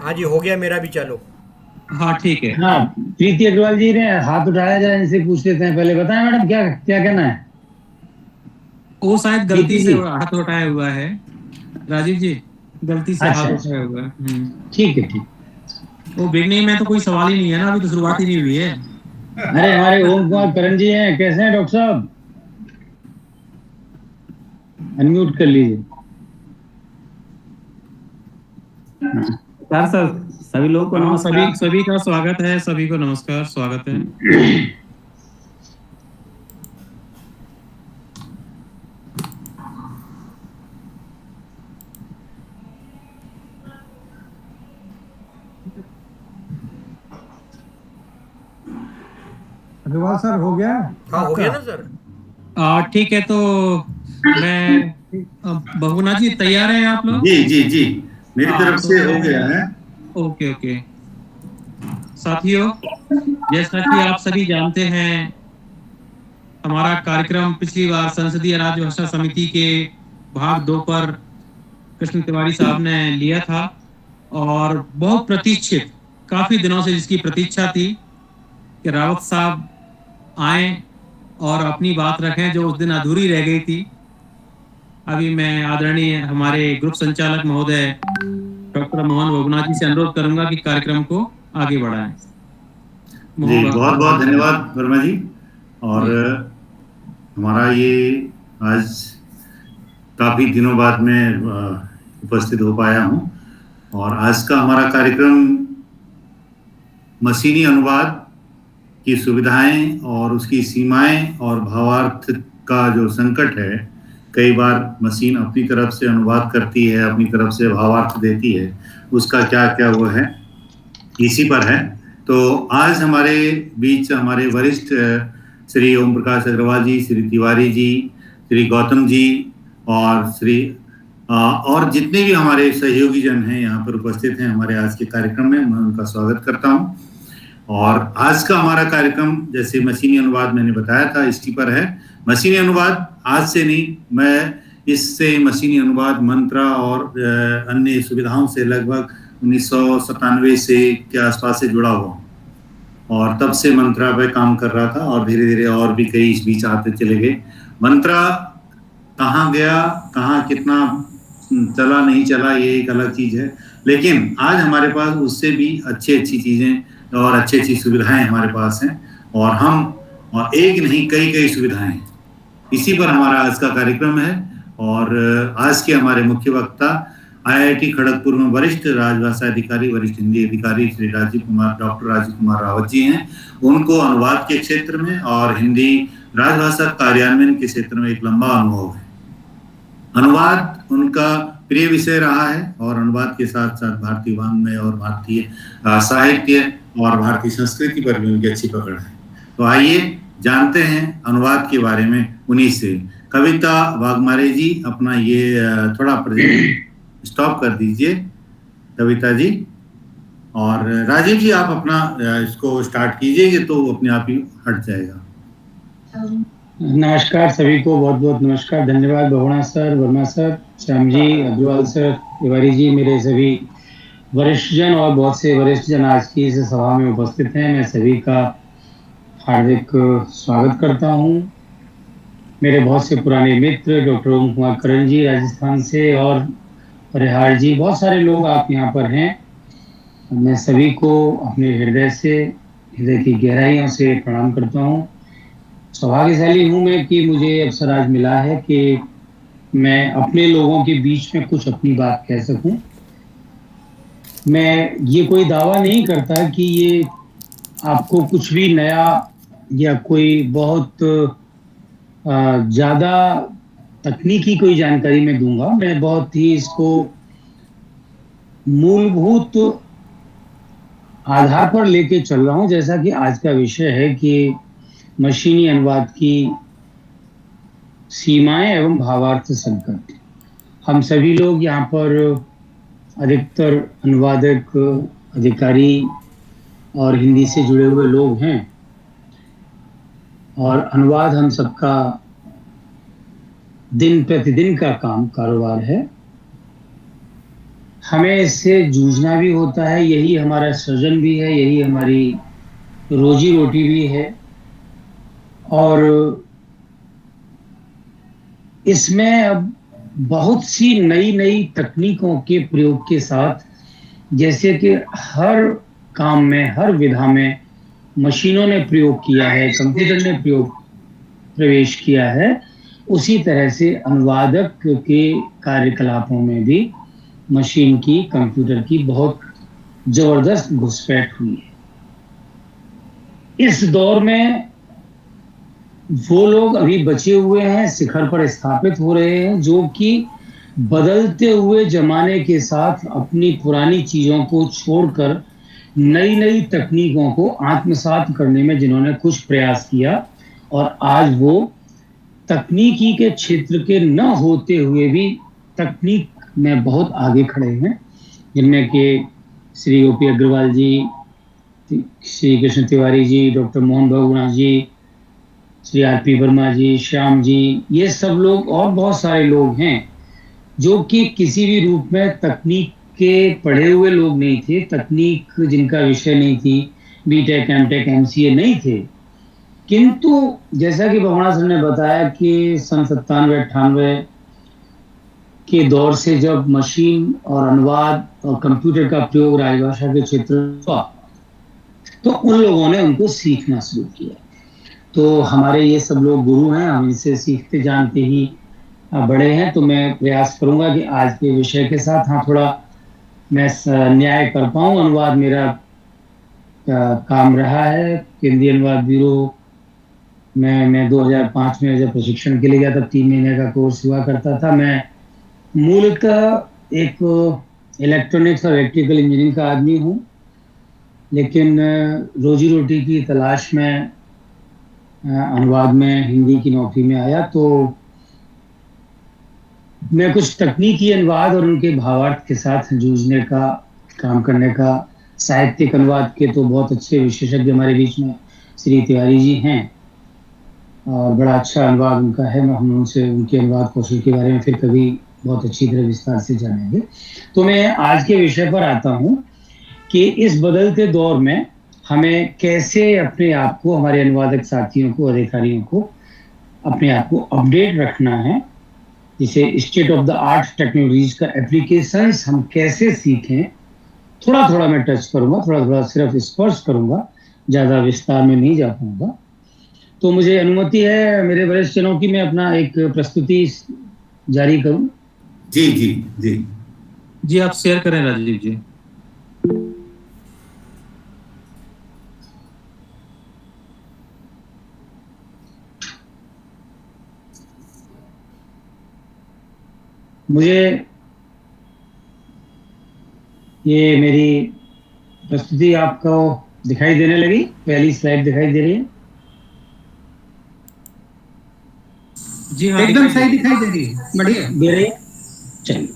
हाँ जी, हो गया मेरा भी, चलो। हाँ ठीक है। हाँ, प्रीति अग्रवाल जी ने हाथ उठाया, जरा इनसे पूछ लेते हैं। पहले बताएं मैडम, क्या क्या कहना है? वो शायद गलती प्रीति से जी। हाथ उठाया हुआ है। राजीव जी, गलती से अच्छा हाथ अच्छा, उठाया हुआ है। ठीक है ठीक। वो बिगनिंग में तो कोई सवाल ही नहीं है ना, अभी तो शुरुआत ही नहीं हुई है। अरे हमारे ओम कुमार करन जी हैं, कैसे हैं डॉक्टर साहब? अनम्यूट कर लीजिए। हाँ। सर सर सभी लोगों को हाँ, सभी नमस्कार। सभी का स्वागत है, सभी को नमस्कार, स्वागत है। अग्रवाल सर, हो गया हाँ, हो आपका? गया ना सर। ठीक है, तो मैं बहुगुणा जी तैयार हैं आप लोग? जी जी जी, मेरी हाँ, तरफ तो से हो गया मैं है। Okay okay. साथियों, जैसा कि आप सभी जानते हैं, हमारा कार्यक्रम पिछली बार संसदीय राज्य भाषा समिति के भाग 2 पर कृष्ण तिवारी साहब ने लिया था, और बहुत प्रतीक्षित, काफी दिनों से जिसकी प्रतीक्षा थी कि रावत साहब आए और अपनी बात रखें जो उस दिन अधूरी रह गई थी। अभी मैं आदरणीय हमारे ग्रुप संचालक महोदय डॉक्टर मोहन बहुगुणा जी से अनुरोध करूंगा कि कार्यक्रम को आगे बढ़ाएं। जी, बहुत बहुत मोहन। धन्यवाद वर्मा जी। और जी हमारा ये आज काफ़ी दिनों बाद मैं उपस्थित हो पाया हूँ। और आज का हमारा कार्यक्रम मशीनी अनुवाद की सुविधाएं और उसकी सीमाएं और भावार्थ का जो संकट है। कई बार मशीन अपनी तरफ से अनुवाद करती है, अपनी तरफ से भावार्थ देती है, उसका क्या क्या वो है, इसी पर है। तो आज हमारे बीच हमारे वरिष्ठ श्री ओम प्रकाश अग्रवाल जी, श्री तिवारी जी, श्री गौतम जी और और जितने भी हमारे सहयोगी जन हैं यहाँ पर उपस्थित हैं हमारे आज के कार्यक्रम में, मैं उनका स्वागत करता हूँ। और आज का हमारा कार्यक्रम, जैसे मशीनी अनुवाद मैंने बताया था, इसकी पर है। मशीनी अनुवाद आज से नहीं, मैं इससे मशीनी अनुवाद मंत्रा और अन्य सुविधाओं से लगभग 1997 से के आसपास से जुड़ा हुआ हूँ। और तब से मंत्रा पे काम कर रहा था, और धीरे धीरे और भी कई इस बीच आते चले गए। मंत्रा कहाँ गया, कहाँ कितना चला नहीं चला, ये एक अलग चीज़ है। लेकिन आज हमारे पास उससे भी अच्छी अच्छी चीज़ें और अच्छी अच्छी सुविधाएं हमारे पास हैं। और एक नहीं, कई कई सुविधाएं हैं। इसी पर हमारा आज का कार्यक्रम है। और आज के हमारे मुख्य वक्ता आईआईटी खड़गपुर में वरिष्ठ राजभाषा अधिकारी, वरिष्ठ हिंदी अधिकारी श्री डॉक्टर राजीव कुमार रावत जी हैं। उनको अनुवाद के क्षेत्र में और हिंदी राजभाषा कार्यान्वयन के क्षेत्र में एक लंबा अनुभव है। अनुवाद उनका प्रिय विषय रहा है, और अनुवाद के साथ साथ भारतीय वाङ्मय और भारतीय साहित्य और भारतीय संस्कृति पर भी उनकी अच्छी पकड़ है। तो आइए जानते हैं अनुवाद के बारे में उन्हीं से। कविता वाघमारे जी, अपना ये थोड़ा प्रेजेंट स्टॉप कर दीजिए कविता जी। और राजीव जी, आप अपना इसको स्टार्ट कीजिए, तो वो अपने आप ही हट जाएगा। नमस्कार सभी को, बहुत बहुत नमस्कार, धन्यवाद Bahuguna sir, Verma sir, Shyam ji, Agarwal sir, Tiwari ji, मेरे सभी वरिष्ठ जन और बहुत से वरिष्ठ जन आज की इस सभा में उपस्थित हैं। मैं सभी का हार्दिक स्वागत करता हूं। मेरे बहुत से पुराने मित्र डॉक्टर ओम कुमार करन जी राजस्थान से, और परिहार जी, बहुत सारे लोग आप यहाँ पर हैं। मैं सभी को अपने हृदय की गहराइयों से प्रणाम करता हूँ। सौभाग्यशाली हूँ मैं कि मुझे अवसर आज मिला है कि मैं अपने लोगों के बीच में कुछ अपनी बात कह सकूं। मैं ये कोई दावा नहीं करता कि ये आपको कुछ भी नया या कोई बहुत ज़्यादा तकनीकी कोई जानकारी मैं दूंगा। मैं बहुत ही इसको मूलभूत आधार पर लेके चल रहा हूँ, जैसा कि आज का विषय है कि मशीनी अनुवाद की सीमाएं एवं भावार्थ संकट। हम सभी लोग यहाँ पर अधिकतर अनुवादक, अधिकारी और हिंदी से जुड़े हुए लोग हैं, और अनुवाद हम सबका दिन प्रतिदिन का कारोबार है। हमें इससे जूझना भी होता है, यही हमारा सृजन भी है, यही हमारी रोजी रोटी भी है। और इसमें अब बहुत सी नई नई तकनीकों के प्रयोग के साथ, जैसे कि हर काम में, हर विधा में मशीनों ने प्रयोग किया है, कंप्यूटर ने प्रवेश किया है, उसी तरह से अनुवादक के कार्यकलापों में भी मशीन की, कंप्यूटर की बहुत जबरदस्त घुसपैठ हुई है। इस दौर में वो लोग अभी बचे हुए हैं, शिखर पर स्थापित हो रहे हैं, जो कि बदलते हुए जमाने के साथ अपनी पुरानी चीजों को छोड़कर नई नई तकनीकों को आत्मसात करने में जिन्होंने कुछ प्रयास किया, और आज वो तकनीकी के क्षेत्र के न होते हुए भी तकनीक में बहुत आगे खड़े हैं, जिनमें कि श्री ओपी अग्रवाल जी, श्री कृष्ण तिवारी जी, डॉक्टर मोहन बहुगुणा जी, श्री आरपी वर्मा जी, श्याम जी, ये सब लोग और बहुत सारे लोग हैं जो कि किसी भी रूप में तकनीक के पढ़े हुए लोग नहीं थे, तकनीक जिनका विषय नहीं थी, बीटेक, एमटेक, एमसीए नहीं थे। किंतु जैसा कि बहुगुणा सर ने बताया कि सन 97-98 के दौर से जब मशीन और अनुवाद और कंप्यूटर का प्रयोग राजभाषा के क्षेत्र में हुआ, तो उन लोगों ने उनको सीखना शुरू किया। तो हमारे ये सब लोग गुरु हैं, हम इनसे सीखते जानते ही बड़े हैं। तो मैं प्रयास करूंगा कि आज के विषय के साथ थोड़ा मैं न्याय कर पाऊं। अनुवाद मेरा काम रहा है, केंद्रीय अनुवाद ब्यूरो मैं 2005 में जब प्रशिक्षण के लिए गया, तब 3 महीने का कोर्स हुआ करता था। मैं मूलतः एक इलेक्ट्रॉनिक्स और इलेक्ट्रिकल इंजीनियरिंग का आदमी हूँ, लेकिन रोजी रोटी की तलाश में अनुवाद में, हिंदी की नौकरी में आया। तो मैं कुछ तकनीकी अनुवाद और उनके भावार्थ के साथ जूझने का, काम करने का, साहित्यिक अनुवाद के तो बहुत अच्छे विशेषज्ञ हमारे बीच में श्री तिवारी जी हैं, और बड़ा अच्छा अनुवाद उनका है। हम उनसे उनके अनुवाद कौशल के बारे में फिर कभी बहुत अच्छी तरह विस्तार से जानेंगे। तो मैं आज के विषय पर आता हूँ कि इस बदलते दौर में हमें कैसे अपने आप को, हमारे अनुवादक साथियों को, अधिकारियों को अपने आप को अपडेट रखना है, जिसे state of the art technologies का एप्लीकेशंस हम कैसे सीखें। थोड़ा थोड़ा मैं टच करूंगा, थोड़ा थोड़ा सिर्फ स्पर्श करूंगा, ज्यादा विस्तार में नहीं जा पाऊंगा। तो मुझे अनुमति है मेरे वरिष्ठ जनों की मैं अपना एक प्रस्तुति जारी करूं? जी जी जी जी, आप शेयर करें राजीव जी। मुझे ये मेरी प्रस्तुति आपको दिखाई देने लगी? पहली स्लाइड दिखाई दे रही है? जी हाँ, एकदम सही दिखाई दे रही है, बढ़िया दे रही है। चलिए,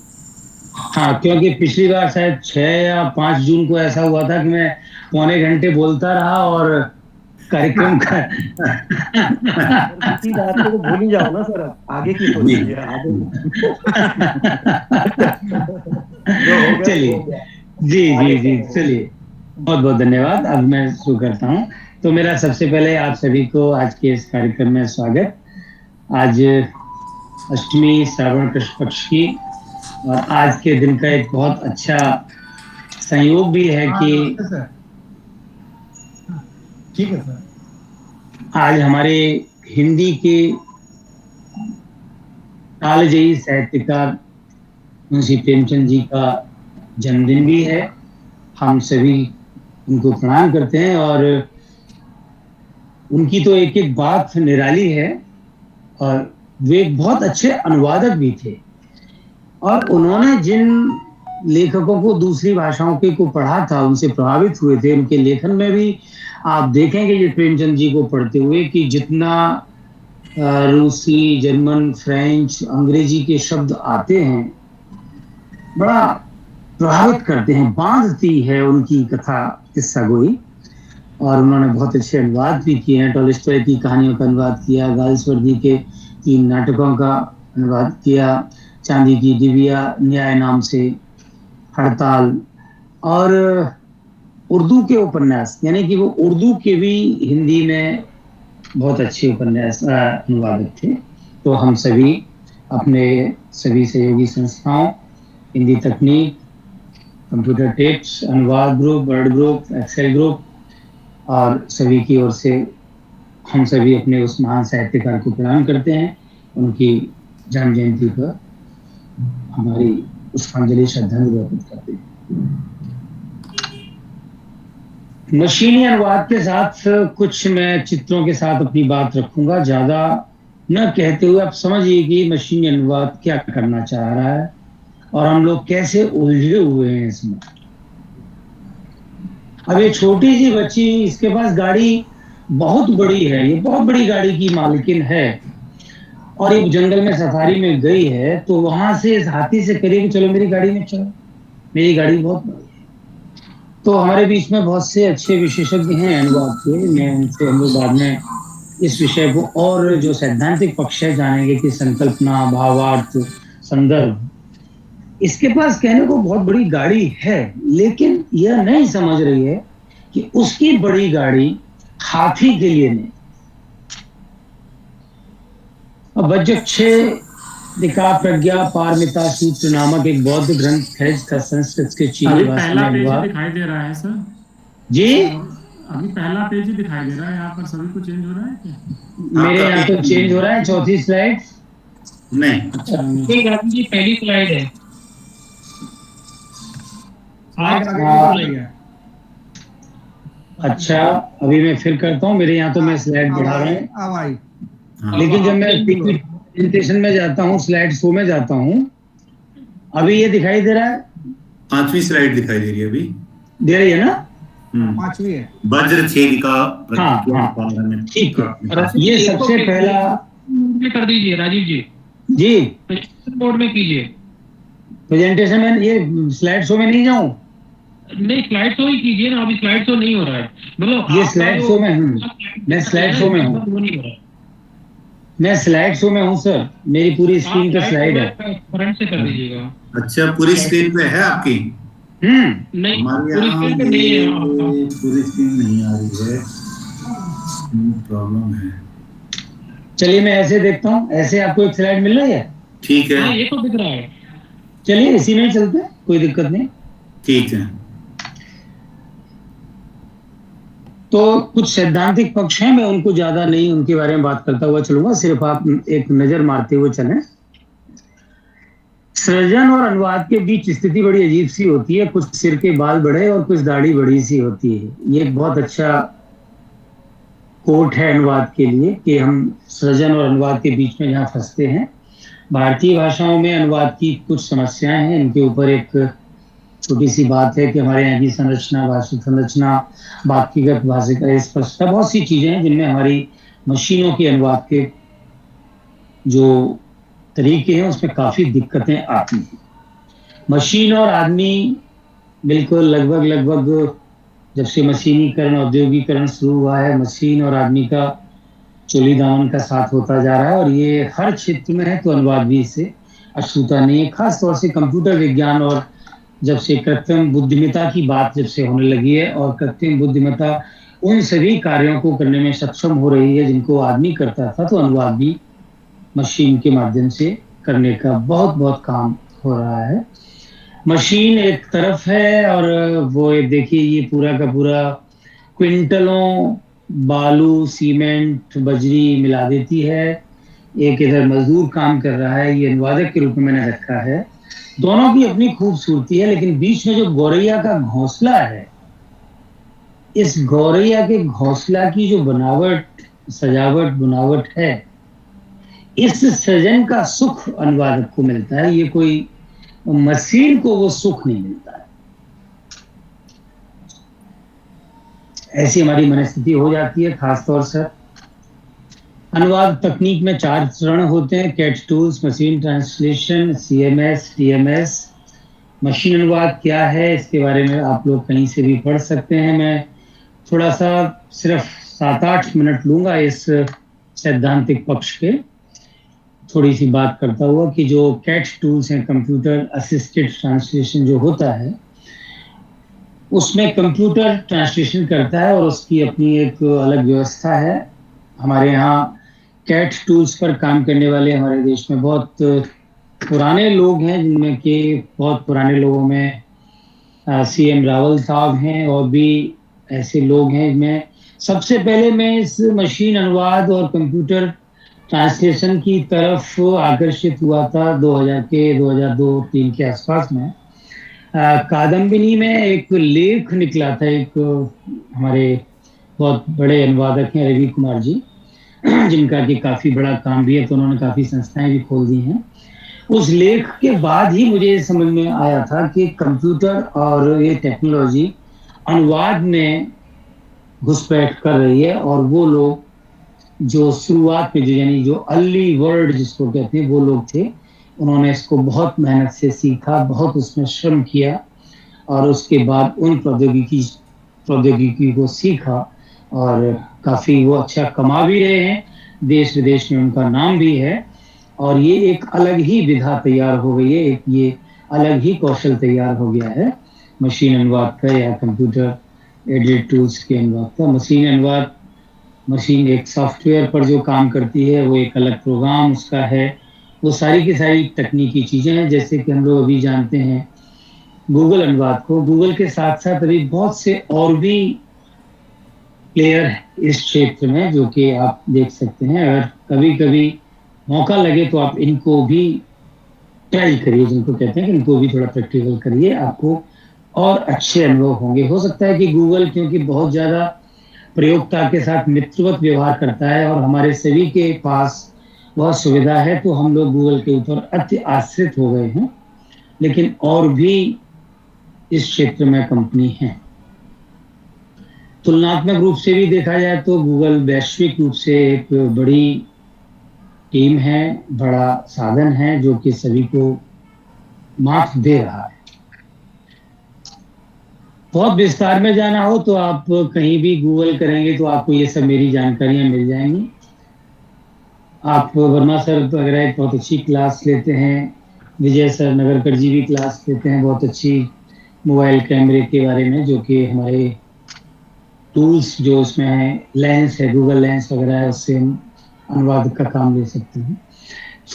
हाँ, क्योंकि पिछली बार शायद 6 या 5 जून को ऐसा हुआ था कि मैं पौने घंटे बोलता रहा और कार्यक्रम का इसी बात को तो भूल ही जाओ ना सर, आगे की सोचिए आगे। चलिए, जी जी जी, चलिए, बहुत बहुत धन्यवाद। अब मैं शुरू करता हूँ। तो मेरा सबसे पहले आप सभी को आज के इस कार्यक्रम में स्वागत। आज अष्टमी श्रावण कृष्ण पक्ष की, और आज के दिन का एक बहुत अच्छा संयोग भी है कि ठीक है सर, आज हमारे हिंदी के कालजयी साहित्यकार मुंशी प्रेमचंद जी का जन्मदिन भी है। हम सभी उनको प्रणाम करते हैं, और उनकी तो एक एक बात निराली है, और वे एक बहुत अच्छे अनुवादक भी थे। और उन्होंने जिन लेखकों को दूसरी भाषाओं के को पढ़ा था, उनसे प्रभावित हुए थे। उनके लेखन में भी आप देखेंगे ये प्रेमचंद जी को पढ़ते हुए कि जितना रूसी, जर्मन, फ्रेंच, अंग्रेजी के शब्द आते हैं, बड़ा प्रभावित करते हैं, बांधती है उनकी कथा, किस्सा गोई। और उन्होंने बहुत अच्छे अनुवाद भी किए हैं। टॉलस्टॉय की कहानियों का अनुवाद किया, गाल्सवर्दी के 3 नाटकों का अनुवाद किया, चांदी की डिबिया न्याय नाम से हड़ताल, और उर्दू के उपन्यास, यानी कि वो उर्दू के भी हिंदी में बहुत अच्छे उपन्यास अनुवादक थे। तो हम सभी अपने सभी सहयोगी संस्थाओं, हिंदी तकनीक, कंप्यूटर टिप्स, अनुवाद group, word group, excel group और सभी की ओर से हम सभी अपने उस महान साहित्यकार को प्रणाम करते हैं। उनकी जन्म जयंती पर हमारी पुष्पांजलि श्रद्धांजलि अर्पित करते हैं। मशीनी अनुवाद के साथ कुछ मैं चित्रों के साथ अपनी बात रखूंगा, ज्यादा न कहते हुए आप समझिए कि मशीनी अनुवाद क्या करना चाह रहा है और हम लोग कैसे उलझे हुए हैं इसमें। अब ये छोटी सी बच्ची, इसके पास गाड़ी बहुत बड़ी है, ये बहुत बड़ी गाड़ी की मालकिन है और ये जंगल में सफारी में गई है, तो वहां से इस हाथी से करेगी चलो मेरी गाड़ी में चलो, मेरी गाड़ी बहुत बड़ी है। तो हमारे बीच में बहुत से अच्छे विशेषज्ञ हैं अनुवाद के, मैं उनसे हम लोग बाद में इस विषय को और जो सैद्धांतिक पक्ष है जानेंगे कि संकल्पना, भावार्थ, संदर्भ। इसके पास कहने को बहुत बड़ी गाड़ी है, लेकिन यह नहीं समझ रही है कि उसकी बड़ी गाड़ी हाथी के लिए नहीं। अब वज्रक्षे दिका प्रज्ञा पारमिता सूत्र नामक एक बौद्ध ग्रंथ है जिसका संस्कृत के चीनी भाषा में अनुवाद दिखाई दे रहा है सर जी। अभी पहला पेज ही दिखाई दे रहा है, यहाँ पर सभी कुछ चेंज हो रहा है क्या? मेरे यहाँ तो चेंज हो रहा है। चौथी स्लाइड नहीं, अच्छा जी पहली स्लाइड है। अच्छा, अभी मैं फिर करता हूँ। मेरे यहाँ तो मैं स्लाइड बढ़ा रहा हूँ, लेकिन जब मैं प्रेजेंटेशन में जाता हूँ, स्लाइड शो में जाता हूँ, अभी ये दिखाई दे रहा है। 5वीं स्लाइड दिखाई दे रही है, अभी दे रही है ना? 5वीं है। वज्र छेदिका ठीक है। ये सबसे पहला कर दीजिए राजीव जी, जी बोर्ड में कीजिए। प्रेजेंटेशन में ये स्लाइड शो में नहीं जाऊं? नहीं, स्लाइड शो ही कीजिए ना, अभी स्लाइड शो नहीं हो रहा है। मतलब ये स्लाइड शो में हूँ, मैं स्लाइड शो में हूँ, मैं स्लाइड शो में हूँ सर। मेरी पूरी स्क्रीन पे स्लाइड है। फ्रंट से कर दीजिएगा। अच्छा, पूरी स्क्रीन पे है आपकी? नहीं, पूरी स्क्रीन पे नहीं है। पूरी स्क्रीन नहीं आ रही है, प्रॉब्लम है। चलिए मैं ऐसे देखता हूँ, ऐसे आपको एक स्लाइड मिल रही है? ठीक है, ये तो दिख रहा है। चलिए इसी में चलते हैं, कोई दिक्कत नहीं। ठीक है। तो कुछ सैद्धांतिक पक्ष हैं, मैं उनको ज्यादा नहीं उनके बारे में बात करता हुआ चलूंगा, सिर्फ आप एक नजर मारते हुए चलें। सृजन और अनुवाद के बीच स्थिति बड़ी अजीब सी होती है, कुछ सिर के बाल बड़े और कुछ दाढ़ी बड़ी सी होती है। ये एक बहुत अच्छा कोट है अनुवाद के लिए कि हम सृजन और अनुवाद के बीच में जहाँ फंसते हैं। भारतीय भाषाओं में अनुवाद की कुछ समस्याएं हैं, इनके ऊपर एक छोटी सी बात है कि हमारे यहाँ की संरचना, भाषिक संरचना, वाक्यगत भाषिक स्पष्टता, बहुत सी चीजें हैं जिनमें हमारी मशीनों के अनुवाद के जो तरीके हैं उसमें काफी दिक्कतें आती हैं। मशीन और आदमी बिल्कुल लगभग जब से मशीनीकरण, औद्योगिकरण शुरू हुआ है, मशीन और आदमी का चोली दामन का साथ होता जा रहा है और ये हर क्षेत्र में है, तो अनुवाद भी इससे अछूता नहीं है। खास तौर से कंप्यूटर विज्ञान और जब से कृत्रिम बुद्धिमत्ता की बात जब से होने लगी है और कृत्रिम बुद्धिमत्ता उन सभी कार्यों को करने में सक्षम हो रही है जिनको आदमी करता था, तो अनुवाद भी मशीन के माध्यम से करने का बहुत काम हो रहा है। मशीन एक तरफ है और वो देखिए ये पूरा का पूरा क्विंटलों बालू, सीमेंट, बजरी मिला देती है। एक इधर मजदूर काम कर रहा है, ये अनुवादक के रूप में मैंने रखा है। दोनों की अपनी खूबसूरती है, लेकिन बीच में जो गौरैया का घोंसला है, इस गौरैया के घोंसला की जो बनावट, सजावट, बुनावट है, इस सृजन का सुख अनुवादक को मिलता है। ये कोई मशीन को वो सुख नहीं मिलता है। ऐसी हमारी मनस्थिति हो जाती है। खासतौर से अनुवाद तकनीक में 4 चरण होते हैं: CAT tools, machine translation, CMS, TMS। Machine अनुवाद क्या है इसके बारे में आप लोग कहीं से भी पढ़ सकते हैं। मैं थोड़ा सा सिर्फ 7-8 मिनट लूंगा इस सैद्धांतिक पक्ष के। थोड़ी सी बात करता हुआ कि जो कैट टूल्स हैं, कंप्यूटर असिस्टेड ट्रांसलेशन जो होता है, उसमें कंप्यूटर ट्रांसलेशन करता है और उसकी अपनी एक अलग व्यवस्था है। हमारे यहाँ कैट टूल्स पर काम करने वाले हमारे देश में बहुत पुराने लोग हैं, जिनमें के बहुत पुराने लोगों में CM रावल साहब हैं और भी ऐसे लोग हैं। जिनमें सबसे पहले मैं इस मशीन अनुवाद और कंप्यूटर ट्रांसलेशन की तरफ आकर्षित हुआ था 2002-3 के आसपास में। कादम्बिनी में एक लेख निकला था, एक हमारे बहुत बड़े अनुवादक हैं रवि कुमार जी, जिनका कि काफी बड़ा काम भी है, तो उन्होंने काफी संस्थाएं भी खोल दी हैं। उस लेख के बाद ही मुझे समझ में आया था कि कंप्यूटर और ये टेक्नोलॉजी अनुवाद में घुसपैठ कर रही है, और वो लोग जो शुरुआत में यानी जो अर्ली वर्ड जिसको कहते हैं वो लोग थे, उन्होंने इसको बहुत मेहनत से सीखा, बहुत उसमें श्रम किया और उसके बाद उन प्रौद्योगिकी को सीखा और काफी वो अच्छा कमा भी रहे हैं, देश विदेश में उनका नाम भी है। और ये एक अलग ही विधा तैयार हो गई है, एक ये अलग ही कौशल तैयार हो गया है मशीन अनुवाद का या कंप्यूटर एडेड टूल्स के अनुवाद का। मशीन अनुवाद, मशीन एक सॉफ्टवेयर पर जो काम करती है, वो एक अलग प्रोग्राम उसका है, वो सारी की सारी तकनीकी चीजें हैं। जैसे कि हम लोग अभी जानते हैं गूगल अनुवाद को, गूगल के साथ साथ अभी बहुत से और भी प्लेयर है इस क्षेत्र में, जो कि आप देख सकते हैं। अगर कभी कभी मौका लगे तो आप इनको भी ट्राई करिए, जिनको कहते हैं कि इनको भी थोड़ा प्रैक्टिकल करिए, आपको और अच्छे अनुभव होंगे। हो सकता है कि गूगल क्योंकि बहुत ज्यादा प्रयोगता के साथ मित्रवत व्यवहार करता है और हमारे सभी के पास बहुत सुविधा है, तो हम लोग गूगल के ऊपर अति आश्रित हो गए हैं, लेकिन और भी इस क्षेत्र में कंपनी है। तुलनात्मक रूप से भी देखा जाए तो गूगल वैश्विक रूप से एक बड़ी टीम है, बड़ा साधन है, जो कि सभी को मात दे रहा है। बहुत विस्तार में जाना हो तो आप कहीं भी गूगल करेंगे तो आपको ये सब मेरी जानकारियां मिल जाएंगी। आप वर्मा सर वगैरह बहुत अच्छी क्लास लेते हैं, विजय सर नगरकर जी भी क्लास लेते हैं बहुत अच्छी मोबाइल कैमरे के बारे में, जो कि हमारे टूल्स जो उसमें है, लेंस है, गूगल लेंस वगैरह है, उससे हम अनुवाद का काम ले सकते हैं।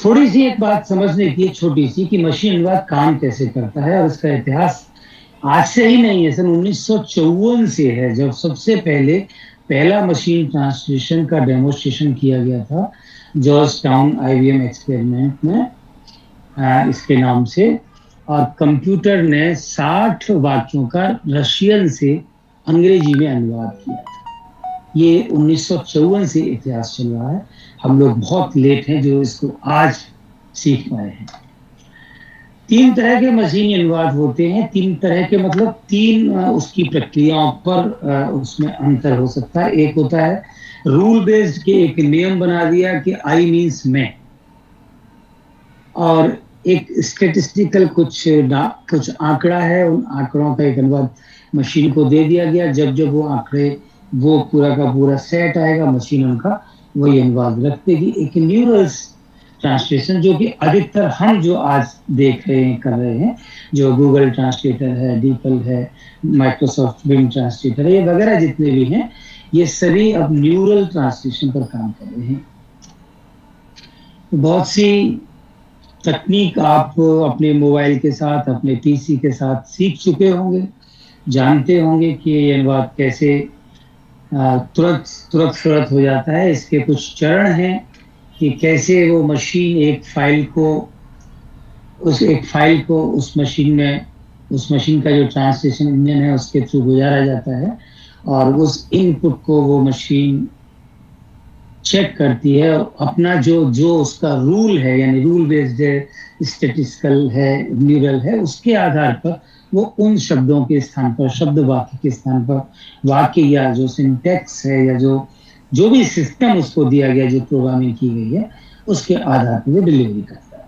थोड़ी सी एक बात समझने की छोटी सी कि मशीन अनुवाद काम कैसे करता है, और इसका इतिहास आज से ही नहीं है, सन 1954 से है, जब सबसे पहले पहला मशीन ट्रांसलेशन का डेमोस्ट्रेशन किया गया था जॉर्ज टाउन IBM एक्सपेरिमेंट में इसके नाम से, और कंप्यूटर ने 60 वाक्यों का रशियन से अंग्रेजी में अनुवाद किया था। ये 1954 से इतिहास चल रहा है, हम लोग बहुत लेट हैं जो इसको आज सीख पाए हैं। 3 तरह के मशीनी अनुवाद होते हैं, 3 तरह के मतलब 3 उसकी प्रक्रियाओं पर उसमें अंतर हो सकता है। एक होता है रूल बेस्ड के, एक नियम बना दिया कि आई मीन्स मैं, और एक स्टेटिस्टिकल कुछ आंकड़ा है, उन आंकड़ों का एक अनुवाद मशीन को दे दिया गया। जब जब वो आंकड़े वो पूरा का पूरा सेट आएगा, मशीन उनका वही अनुवाद रख देगी। एक न्यूरल ट्रांसलेशन, जो कि अधिकतर हम जो आज देख रहे हैं, कर रहे हैं, जो गूगल ट्रांसलेटर है, डीपल है, माइक्रोसॉफ्ट बिंग ट्रांसलेटर है, ये वगैरह जितने भी हैं, ये सभी अब न्यूरल ट्रांसलेशन पर काम कर रहे हैं। बहुत सी तकनीक आप अपने मोबाइल के साथ, अपने PC के साथ सीख चुके होंगे, जानते होंगे कि ये अनुवाद कैसे तुरंत हो जाता है। इसके कुछ चरण हैं कि कैसे वो मशीन एक फाइल को उस मशीन का जो ट्रांसलेशन इंजन है उसके थ्रू गुजारा जाता है, और उस इनपुट को वो मशीन चेक करती है, और अपना जो उसका रूल है, यानी रूल बेस्ड है, स्टैटिस्टिकल है, न्यूरल है, उसके आधार पर वो उन शब्दों के स्थान पर, शब्द वाक्य के स्थान पर वाक्य या जो सिंटैक्स है या जो भी सिस्टम उसको दिया गया, जो प्रोग्रामिंग की गई है, उसके आधार पर वो डिलीवरी करता है।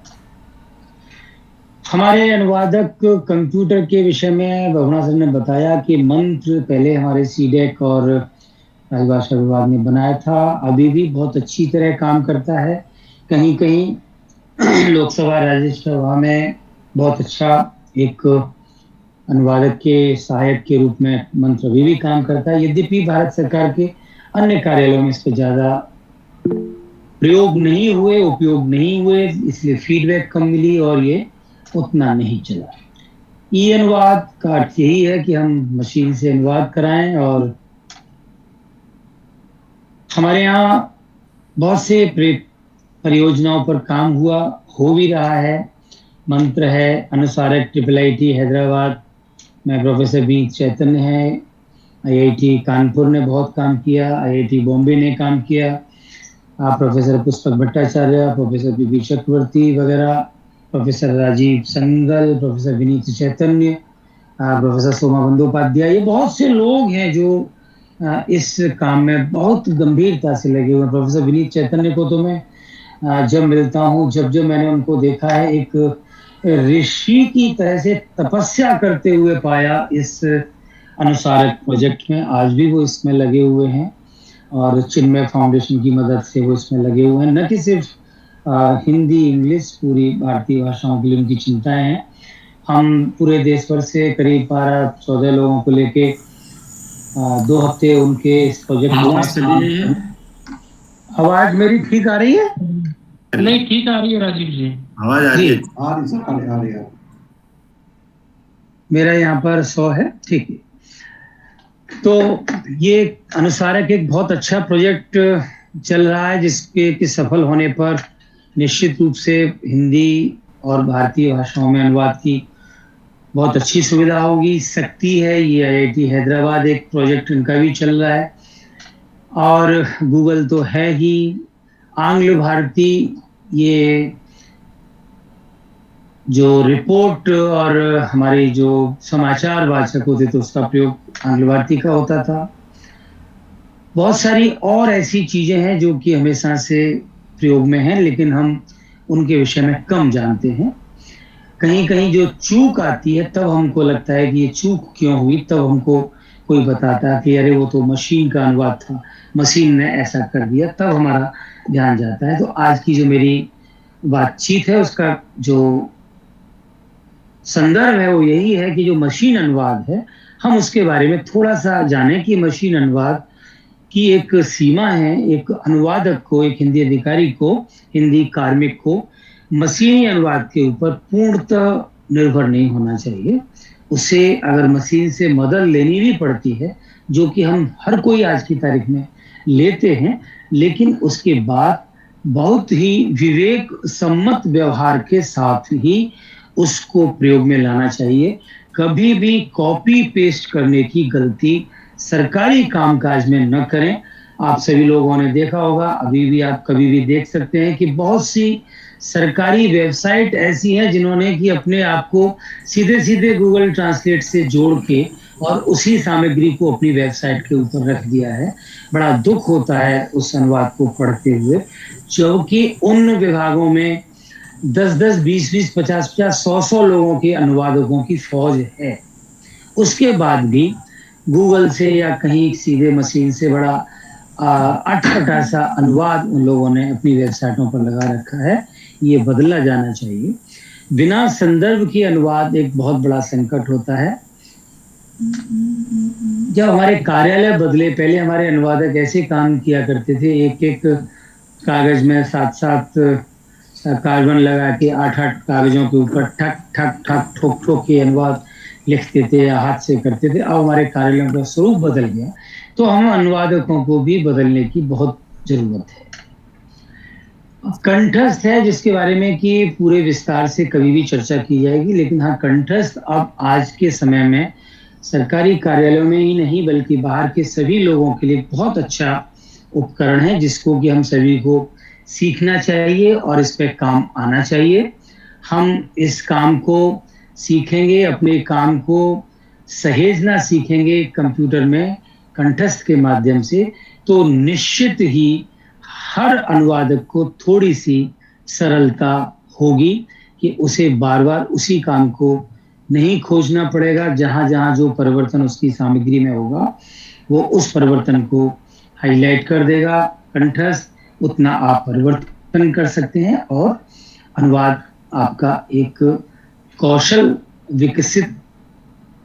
हमारे अनुवादक कंप्यूटर के विषय में बहुणा सर ने बताया कि मंत्र पहले हमारे CDEC और राजभाषा विभाग ने बनाया था, अभी भी बहुत अच्छी तरह काम करता है। कहीं कहीं लोकसभा राज्यसभा में बहुत अच्छा एक अनुवादक के सहायक के रूप में मंत्र अभी भी काम करता है। यद्यपि भारत सरकार के अन्य कार्यालयों में इस पर ज्यादा प्रयोग नहीं हुए, उपयोग नहीं हुए, इसलिए फीडबैक कम मिली और ये उतना नहीं चला। ई अनुवाद का अर्थ यही है कि हम मशीन से अनुवाद कराएं, और हमारे यहाँ बहुत से परियोजनाओं पर काम हुआ, हो भी रहा है। मंत्र है, अनुसारक IIIT हैदराबाद में प्रोफेसर बी चैतन्य है, IIT कानपुर ने बहुत काम किया, IIT बॉम्बे ने काम किया, professor Pushpak Bhattacharya, professor P Chakraborty वगैरह, professor Rajeev Sangal, professor Vineet Chaitanya, professor Soma Bandopadhyay, ये बहुत से लोग हैं जो इस काम में बहुत गंभीरता से लगे हुए हैं। प्रोफेसर विनीत चैतन्य को तो मैं जब मिलता हूँ, जब मैंने उनको देखा है, एक ऋषि की तरह से तपस्या करते हुए पाया इस अनुसारक प्रोजेक्ट में। आज भी वो इसमें लगे हुए हैं और चिन्मय फाउंडेशन की मदद से वो इसमें लगे हुए हैं। न कि सिर्फ हिंदी, इंग्लिश, पूरी भारतीय भाषाओं के लिए उनकी चिंताएं हैं। हम पूरे देश भर से करीब 12-14 लोगों को लेके 2 हफ्ते उनके इस प्रोजेक्ट में। आवाज मेरी ठीक आ रही है? नहीं, ठीक आ रही है राजीव जी, आवाज आ रही है? आ रही है। मेरा यहाँ पर 100 है, ठीक है। तो ये अनुसारक एक बहुत अच्छा प्रोजेक्ट चल रहा है, जिसके कि सफल होने पर निश्चित रूप से हिंदी और भारतीय भाषाओं में अनुवाद की बहुत अच्छी सुविधा होगी, सकती है। ये IIT हैदराबाद एक प्रोजेक्ट इनका भी चल रहा है, और गूगल तो है ही। आंग्ल भारती, ये जो रिपोर्ट और हमारे जो समाचार वाचक होते थे उसका प्रयोग आंग्ल भारती का होता था। बहुत सारी और ऐसी चीजें हैं जो कि हमेशा से प्रयोग में हैं, लेकिन हम उनके विषय में कम जानते हैं। कहीं कहीं जो चूक आती है तब हमको लगता है कि ये चूक क्यों हुई, तब हमको कोई बताता है कि अरे वो तो मशीन का अनुवाद था, मशीन ने ऐसा कर दिया, तब हमारा ध्यान जाता है। तो आज की जो मेरी बातचीत है उसका जो संदर्भ है वो यही है कि जो मशीन अनुवाद है, हम उसके बारे में थोड़ा सा जानें कि मशीन अनुवाद की एक सीमा है। एक अनुवादक को, एक हिंदी अधिकारी को, हिंदी कार्मिक को मशीनी अनुवाद के ऊपर पूर्णतः निर्भर नहीं होना चाहिए। उसे अगर मशीन से मदद लेनी भी पड़ती है, जो कि हम हर कोई आज की तारीख में लेते हैं, लेकिन उसके बाद बहुत ही विवेक सम्मत व्यवहार के साथ ही उसको प्रयोग में लाना चाहिए। कभी भी कॉपी पेस्ट करने की गलती सरकारी कामकाज में न करें। आप सभी लोगों ने देखा होगा, अभी भी आप कभी भी देख सकते हैं कि बहुत सी सरकारी वेबसाइट ऐसी हैं जिन्होंने कि अपने आप को सीधे सीधे गूगल ट्रांसलेट से जोड़ के और उसी सामग्री को अपनी वेबसाइट के ऊपर रख दिया है। बड़ा दुख होता है उस अनुवाद को पढ़ते हुए, क्योंकि उन विभागों में 10-10, 20-20, 50-50, 100-100 लोगों के अनुवादकों की फौज है। उसके बाद भी गूगल से या कहीं सीधे मशीन से बड़ा अटपटा सा अनुवाद उन लोगों ने अपनी वेबसाइटों पर लगा रखा है। ये बदला जाना चाहिए। बिना संदर्भ के अनुवाद एक बहुत बड़ा संकट होता है। जब हमारे कार्यालय बदले, पहले हमारे अनुवादक ऐसे काम किया करते थे, एक एक कागज में 7-7 कार्बन लगा के 8-8 कागजों के ऊपर ठक ठक ठक ठोक ठोक के अनुवाद लिखते थे या हाथ से करते थे। अब हमारे कार्यालयों का स्वरूप बदल गया, तो हम अनुवादकों को भी बदलने की बहुत जरूरत है। कंठस्थ है, जिसके बारे में कि पूरे विस्तार से कभी भी चर्चा की जाएगी, लेकिन हाँ, कंठस्थ अब आज के समय में सरकारी कार्यालयों में ही नहीं बल्कि बाहर के सभी लोगों के लिए बहुत अच्छा उपकरण है, जिसको कि हम सभी को सीखना चाहिए और इस पे काम आना चाहिए। हम इस काम को सीखेंगे, अपने काम को सहेजना सीखेंगे कंप्यूटर में कंठस्थ के माध्यम से, तो निश्चित ही हर अनुवादक को थोड़ी सी सरलता होगी कि उसे बार बार उसी काम को नहीं खोजना पड़ेगा। जहां जहां जो परिवर्तन उसकी सामग्री में होगा वो उस परिवर्तन को हाईलाइट कर देगा कंठस्थ, उतना आप परिवर्तन कर सकते हैं और अनुवाद आपका एक कौशल विकसित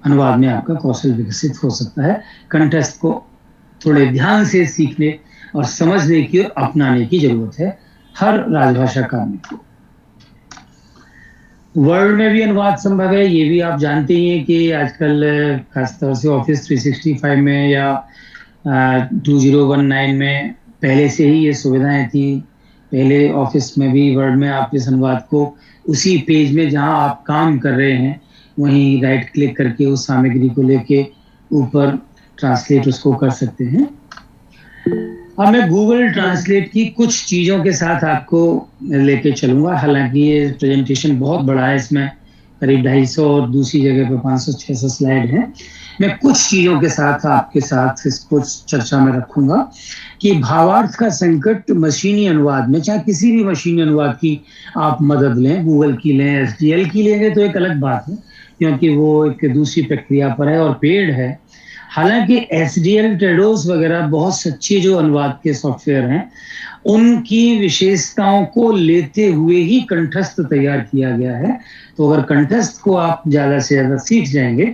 अनुवाद में आपका कौशल विकसित हो सकता है। कंठस्थ को थोड़े ध्यान से सीखने और समझने की और अपनाने की जरूरत है हर राजभाषा कार्मिक को। वर्ड में भी अनुवाद संभव है, ये भी आप जानते ही हैं कि आजकल खासतौर से ऑफिस 365 में या 2019 में पहले से ही ये सुविधाएं थी। पहले ऑफिस में भी वर्ड में आप इस अनुवाद को उसी पेज में जहां आप काम कर रहे हैं वहीं राइट क्लिक करके उस सामग्री को लेके ऊपर ट्रांसलेट उसको कर सकते हैं। अब मैं गूगल ट्रांसलेट की कुछ चीज़ों के साथ आपको लेके चलूंगा। हालांकि ये प्रेजेंटेशन बहुत बड़ा है, इसमें करीब 250 और दूसरी जगह पे 500-600 स्लाइड हैं। मैं कुछ चीज़ों के साथ आपके साथ इसको चर्चा में रखूंगा कि भावार्थ का संकट मशीनी अनुवाद में, चाहे किसी भी मशीनी अनुवाद की आप मदद लें, गूगल की लें, SDL की लेंगे तो एक अलग बात है क्योंकि वो एक दूसरी प्रक्रिया पर है और पेड है। हालांकि SDL, टेडोस वगैरह बहुत सच्चे जो अनुवाद के सॉफ्टवेयर हैं उनकी विशेषताओं को लेते हुए ही कंठस्थ तैयार किया गया है। तो अगर कंठस्थ को आप ज़्यादा से ज़्यादा सीख जाएंगे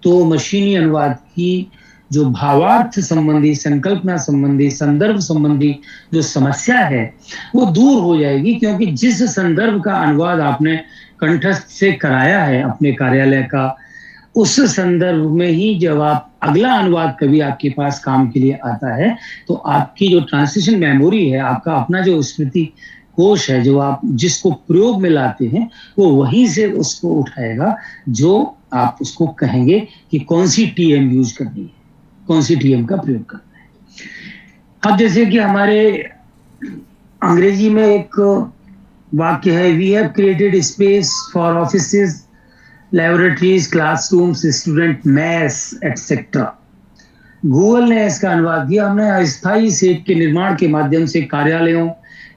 तो मशीनी अनुवाद की जो भावार्थ संबंधी, संकल्पना संबंधी, संदर्भ संबंधी जो समस्या है वो दूर हो जाएगी, क्योंकि जिस संदर्भ का अनुवाद आपने कंठस्थ से कराया है अपने कार्यालय का, उस संदर्भ में ही जब आप अगला अनुवाद कभी आपके पास काम के लिए आता है तो आपकी जो ट्रांसलेशन मेमोरी है, आपका अपना जो स्मृति कोश है, जो आप जिसको प्रयोग में लाते हैं, वो वहीं से उसको उठाएगा जो आप उसको कहेंगे कि कौन सी TM यूज करनी है, कौन सी TM का प्रयोग करना है। अब जैसे कि हमारे अंग्रेजी में एक वाक्य है, we have created space for offices, laboratories, classrooms, student mess etcetera. Google ने इसका अनुवाद किया, हमने अस्थायी सेट के निर्माण के माध्यम से कार्यालयों,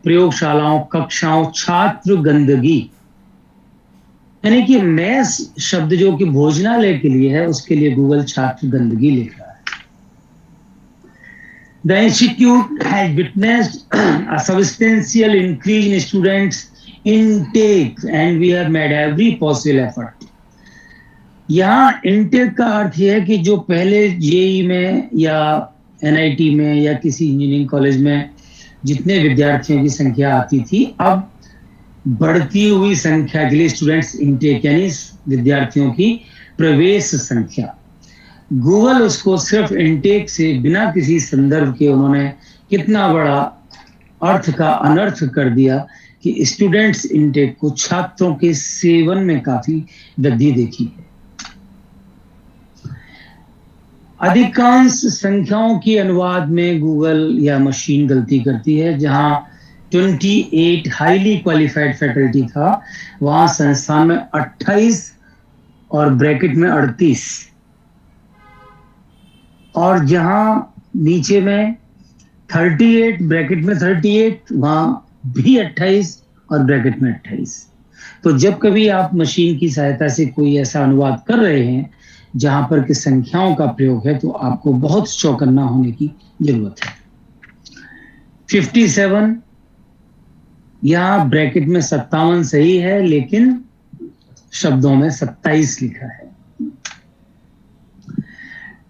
प्रयोगशालाओं, कक्षाओं, छात्र गंदगी, यानी कि मेस शब्द जो कि भोजनालय के लिए है उसके लिए गूगल छात्र गंदगी लिख रहा है। The institute has witnessed a substantial increase in students intake and we have made every possible effort. यहाँ इनटेक का अर्थ यह है कि जो पहले JEE में या NIT में या किसी इंजीनियरिंग कॉलेज में जितने विद्यार्थियों की संख्या आती थी, अब बढ़ती हुई संख्या के लिए स्टूडेंट्स इनटेक यानी विद्यार्थियों की प्रवेश संख्या, गूगल उसको सिर्फ इनटेक से बिना किसी संदर्भ के उन्होंने कितना बड़ा अर्थ का अनर्थ कर दिया कि स्टूडेंट्स इनटेक को, छात्रों के सेवन में काफी वृद्धि देखी है। अधिकांश संख्याओं की अनुवाद में गूगल या मशीन गलती करती है। जहां 28 हाईली क्वालिफाइड फैकल्टी था, वहां संस्थान में 28 और ब्रैकेट में 38, और जहां नीचे में 38 ब्रैकेट में 38, वहां भी 28 और ब्रैकेट में 28। तो जब कभी आप मशीन की सहायता से कोई ऐसा अनुवाद कर रहे हैं जहां पर कि संख्याओं का प्रयोग है, तो आपको बहुत चौकन्ना होने की जरूरत है। 57 यहाँ ब्रैकेट में 57 सही है, लेकिन शब्दों में 27 लिखा है।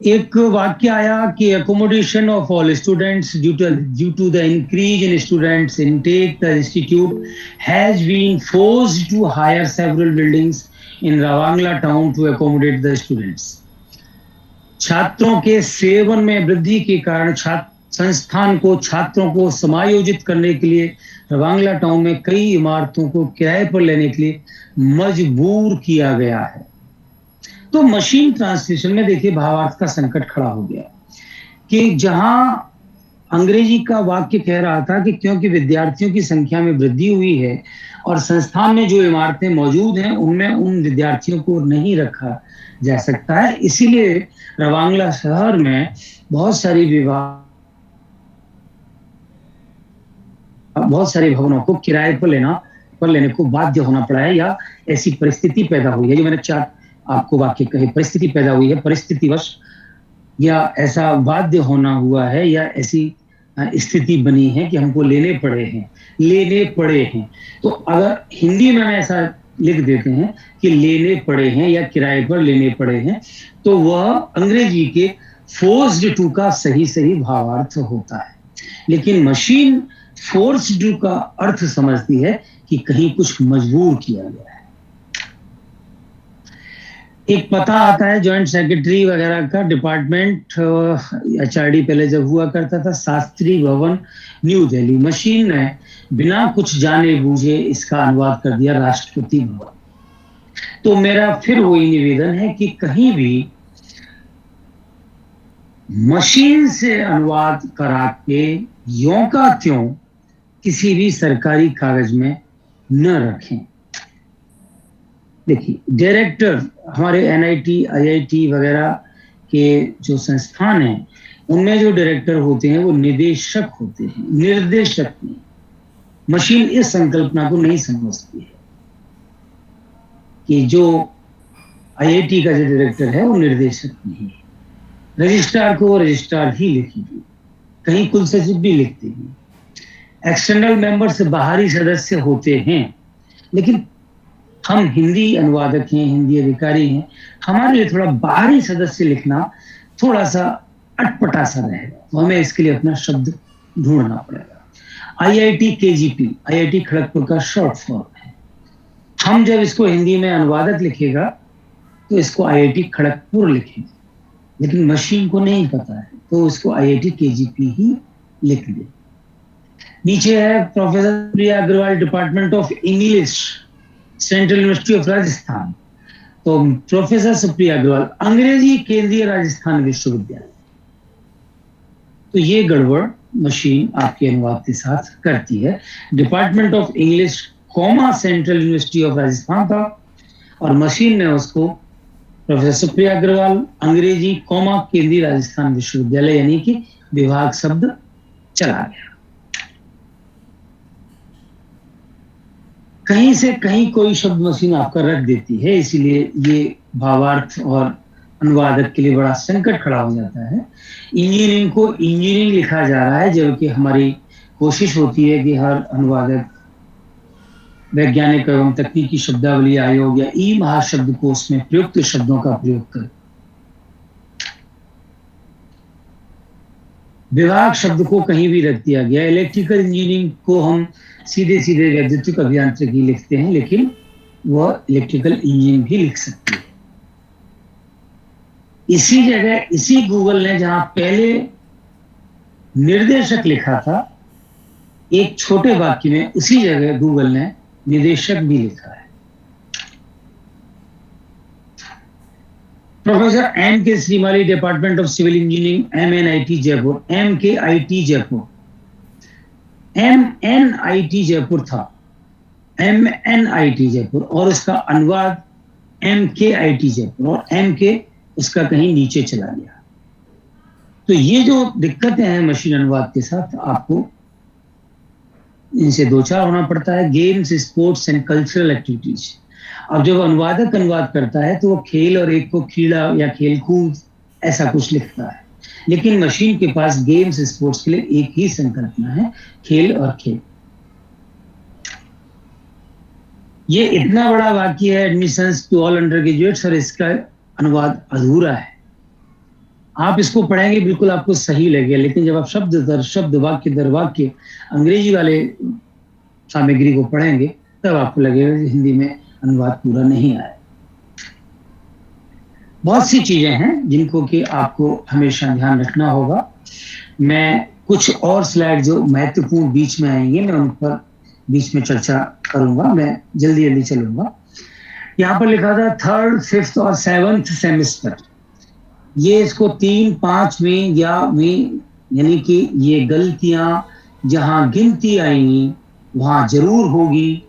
एक वाक्य आया कि accommodation of all students due to the increase in students intake, the institute has been forced to hire several buildings in Ravangla town to accommodate the students. छात्रों के सेवन में वृद्धि के कारण संस्थान को छात्रों को समायोजित करने के लिए रवांगला टाउन में कई इमारतों को किराए पर लेने के लिए मजबूर किया गया है। तो मशीन ट्रांसलेशन में देखिए भावार्थ का संकट खड़ा हो गया कि जहां अंग्रेजी का वाक्य कह रहा था कि क्योंकि विद्यार्थियों की संख्या में वृद्धि हुई है और संस्थान में जो इमारतें मौजूद हैं उनमें उन विद्यार्थियों को नहीं रखा जा सकता है, इसीलिए रवांगला शहर में बहुत सारे भवनों को किराए पर लेने को बाध्य होना पड़ा है, या ऐसी परिस्थिति पैदा हुई है। जो मैंने 4 आपको वाक्य कहे, परिस्थिति पैदा हुई है, परिस्थितिवश या ऐसा बाध्य होना हुआ है, या ऐसी स्थिति बनी है कि हमको लेने पड़े हैं। तो अगर हिंदी में हम ऐसा लिख देते हैं कि लेने पड़े हैं या किराए पर लेने पड़े हैं, तो वह अंग्रेजी के फोर्स्ड टू का सही भावार्थ होता है। लेकिन मशीन फोर्स्ड टू का अर्थ समझती है कि कहीं कुछ मजबूर किया गया है। एक पता आता है जॉइंट सेक्रेटरी वगैरह का डिपार्टमेंट, HRD पहले जब हुआ करता था, शास्त्री भवन न्यू दिल्ली। मशीन ने बिना कुछ जाने बूझे इसका अनुवाद कर दिया राष्ट्रपति भवन। तो मेरा फिर वही निवेदन है कि कहीं भी मशीन से अनुवाद करा के यों का त्यों किसी भी सरकारी कागज में न रखें। देखिए, डायरेक्टर हमारे NIT, IIT वगैरह के जो संस्थान हैं, उनमें जो डायरेक्टर होते हैं वो निदेशक होते हैं, निर्देशक नहीं। मशीन इस संकल्पना को नहीं समझती है कि जो IIT का जो डायरेक्टर है वो निर्देशक नहीं है। रजिस्ट्रार को वो रजिस्ट्रार ही लिखेगी, कहीं कुल सचिव भी लिखते हैं। एक्सटर्नल मेंबर से बाहरी सदस्य होते हैं, लेकिन हम हिंदी अनुवादक हैं, हिंदी अधिकारी हैं, हमारे लिए थोड़ा बाहरी सदस्य लिखना थोड़ा सा अटपटा सा रहेगा, तो हमें इसके लिए अपना शब्द ढूंढना पड़ेगा। IIT KGP, IIT खड़गपुर का शॉर्ट फॉर्म है। हम जब इसको हिंदी में अनुवादक लिखेगा तो इसको IIT खड़गपुर लिखेगा, लेकिन मशीन को नहीं पता है तो इसको IIT KGP ही लिख दे। नीचे है professor Priya Agarwal, department of English, central university of Rajasthan. तो प्रोफेसर सुप्रिया अग्रवाल, अंग्रेजी केंद्रीय राजस्थान विश्वविद्यालय। तो ये गड़बड़ मशीन आपके अनुवाद के साथ करती है। Department of English comma central university of Rajasthan था और मशीन ने उसको प्रोफेसर सुप्रिया अग्रवाल अंग्रेजी कॉमा केंद्रीय राजस्थान विश्वविद्यालय यानी कि विभाग शब्द चला गया। कहीं से कहीं कोई शब्द मशीन आपका रख देती है, इसीलिए ये भावार्थ और अनुवादक के लिए बड़ा संकट खड़ा हो जाता है। इंजीनियरिंग को इंजीनियरिंग लिखा जा रहा है, जबकि हमारी कोशिश होती है कि हर अनुवादक वैज्ञानिक एवं तकनीकी शब्दावली आयोग या ई महाशब्दकोश में प्रयुक्त शब्दों का प्रयोग करे। विभाग शब्द को कहीं भी रख दिया गया। इलेक्ट्रिकल इंजीनियरिंग को हम सीधे सीधे वैद्युतिक अभियांत्रिकी लिखते हैं, लेकिन वह इलेक्ट्रिकल इंजीनियरिंग भी लिख सकती है। इसी जगह इसी गूगल ने जहां पहले निर्देशक लिखा था, एक छोटे वाक्य में उसी जगह गूगल ने निदेशक भी लिखा है। Professor MK Shrimali, department of civil engineering, MNIT Jaipur, MKIT Jaipur, MNIT Jaipur था, MNIT जयपुर, और उसका अनुवाद MKIT जयपुर, और MK उसका कहीं नीचे चला गया। तो ये जो दिक्कतें हैं मशीन अनुवाद के साथ, आपको इनसे दो चार होना पड़ता है। Games, sports and cultural activities. अब जब अनुवादक अनुवाद करता है तो वो खेल और एक को क्रीड़ा या खेलकूद ऐसा कुछ लिखता है, लेकिन मशीन के पास गेम्स स्पोर्ट्स के लिए एक ही संकल्पना है, खेल और खेल। ये इतना बड़ा वाक्य है, admissions to all undergraduates, और इसका अनुवाद अधूरा है। आप इसको पढ़ेंगे बिल्कुल आपको सही लगेगा, लेकिन जब आप शब्द दर शब्द, वाक्य दर वाक्य अंग्रेजी वाले सामग्री को पढ़ेंगे तब आपको लगेगा कि हिंदी में अनुवाद पूरा नहीं आया। बहुत सी चीजें हैं जिनको कि आपको हमेशा ध्यान रखना होगा। मैं कुछ और स्लाइड जो महत्वपूर्ण बीच में आएंगे, मैं उन पर बीच में चर्चा करूंगा। मैं जल्दी चलूंगा। यहाँ पर लिखा था 3rd, 5th और 7th सेमेस्टर। ये इसको 3, 5 में या में, यानी कि ये गलतियां जहां गिनती आएंगी वहां जरूर होगी,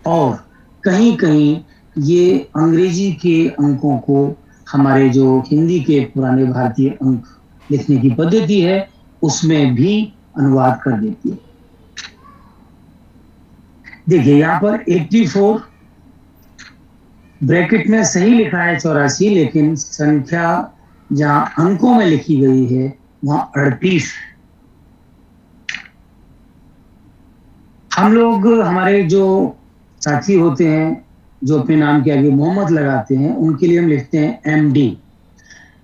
और कहीं कहीं ये अंग्रेजी के अंकों को हमारे जो हिंदी के पुराने भारतीय अंक लिखने की पद्धति है उसमें भी अनुवाद कर देती है। देखिए यहाँ पर 84 ब्रैकेट में सही लिखा है 84, लेकिन संख्या जहां अंकों में लिखी गई है वहां 38। हम लोग, हमारे जो साथी होते हैं जो अपने नाम के आगे मोहम्मद लगाते हैं, उनके लिए हम लिखते हैं एमडी।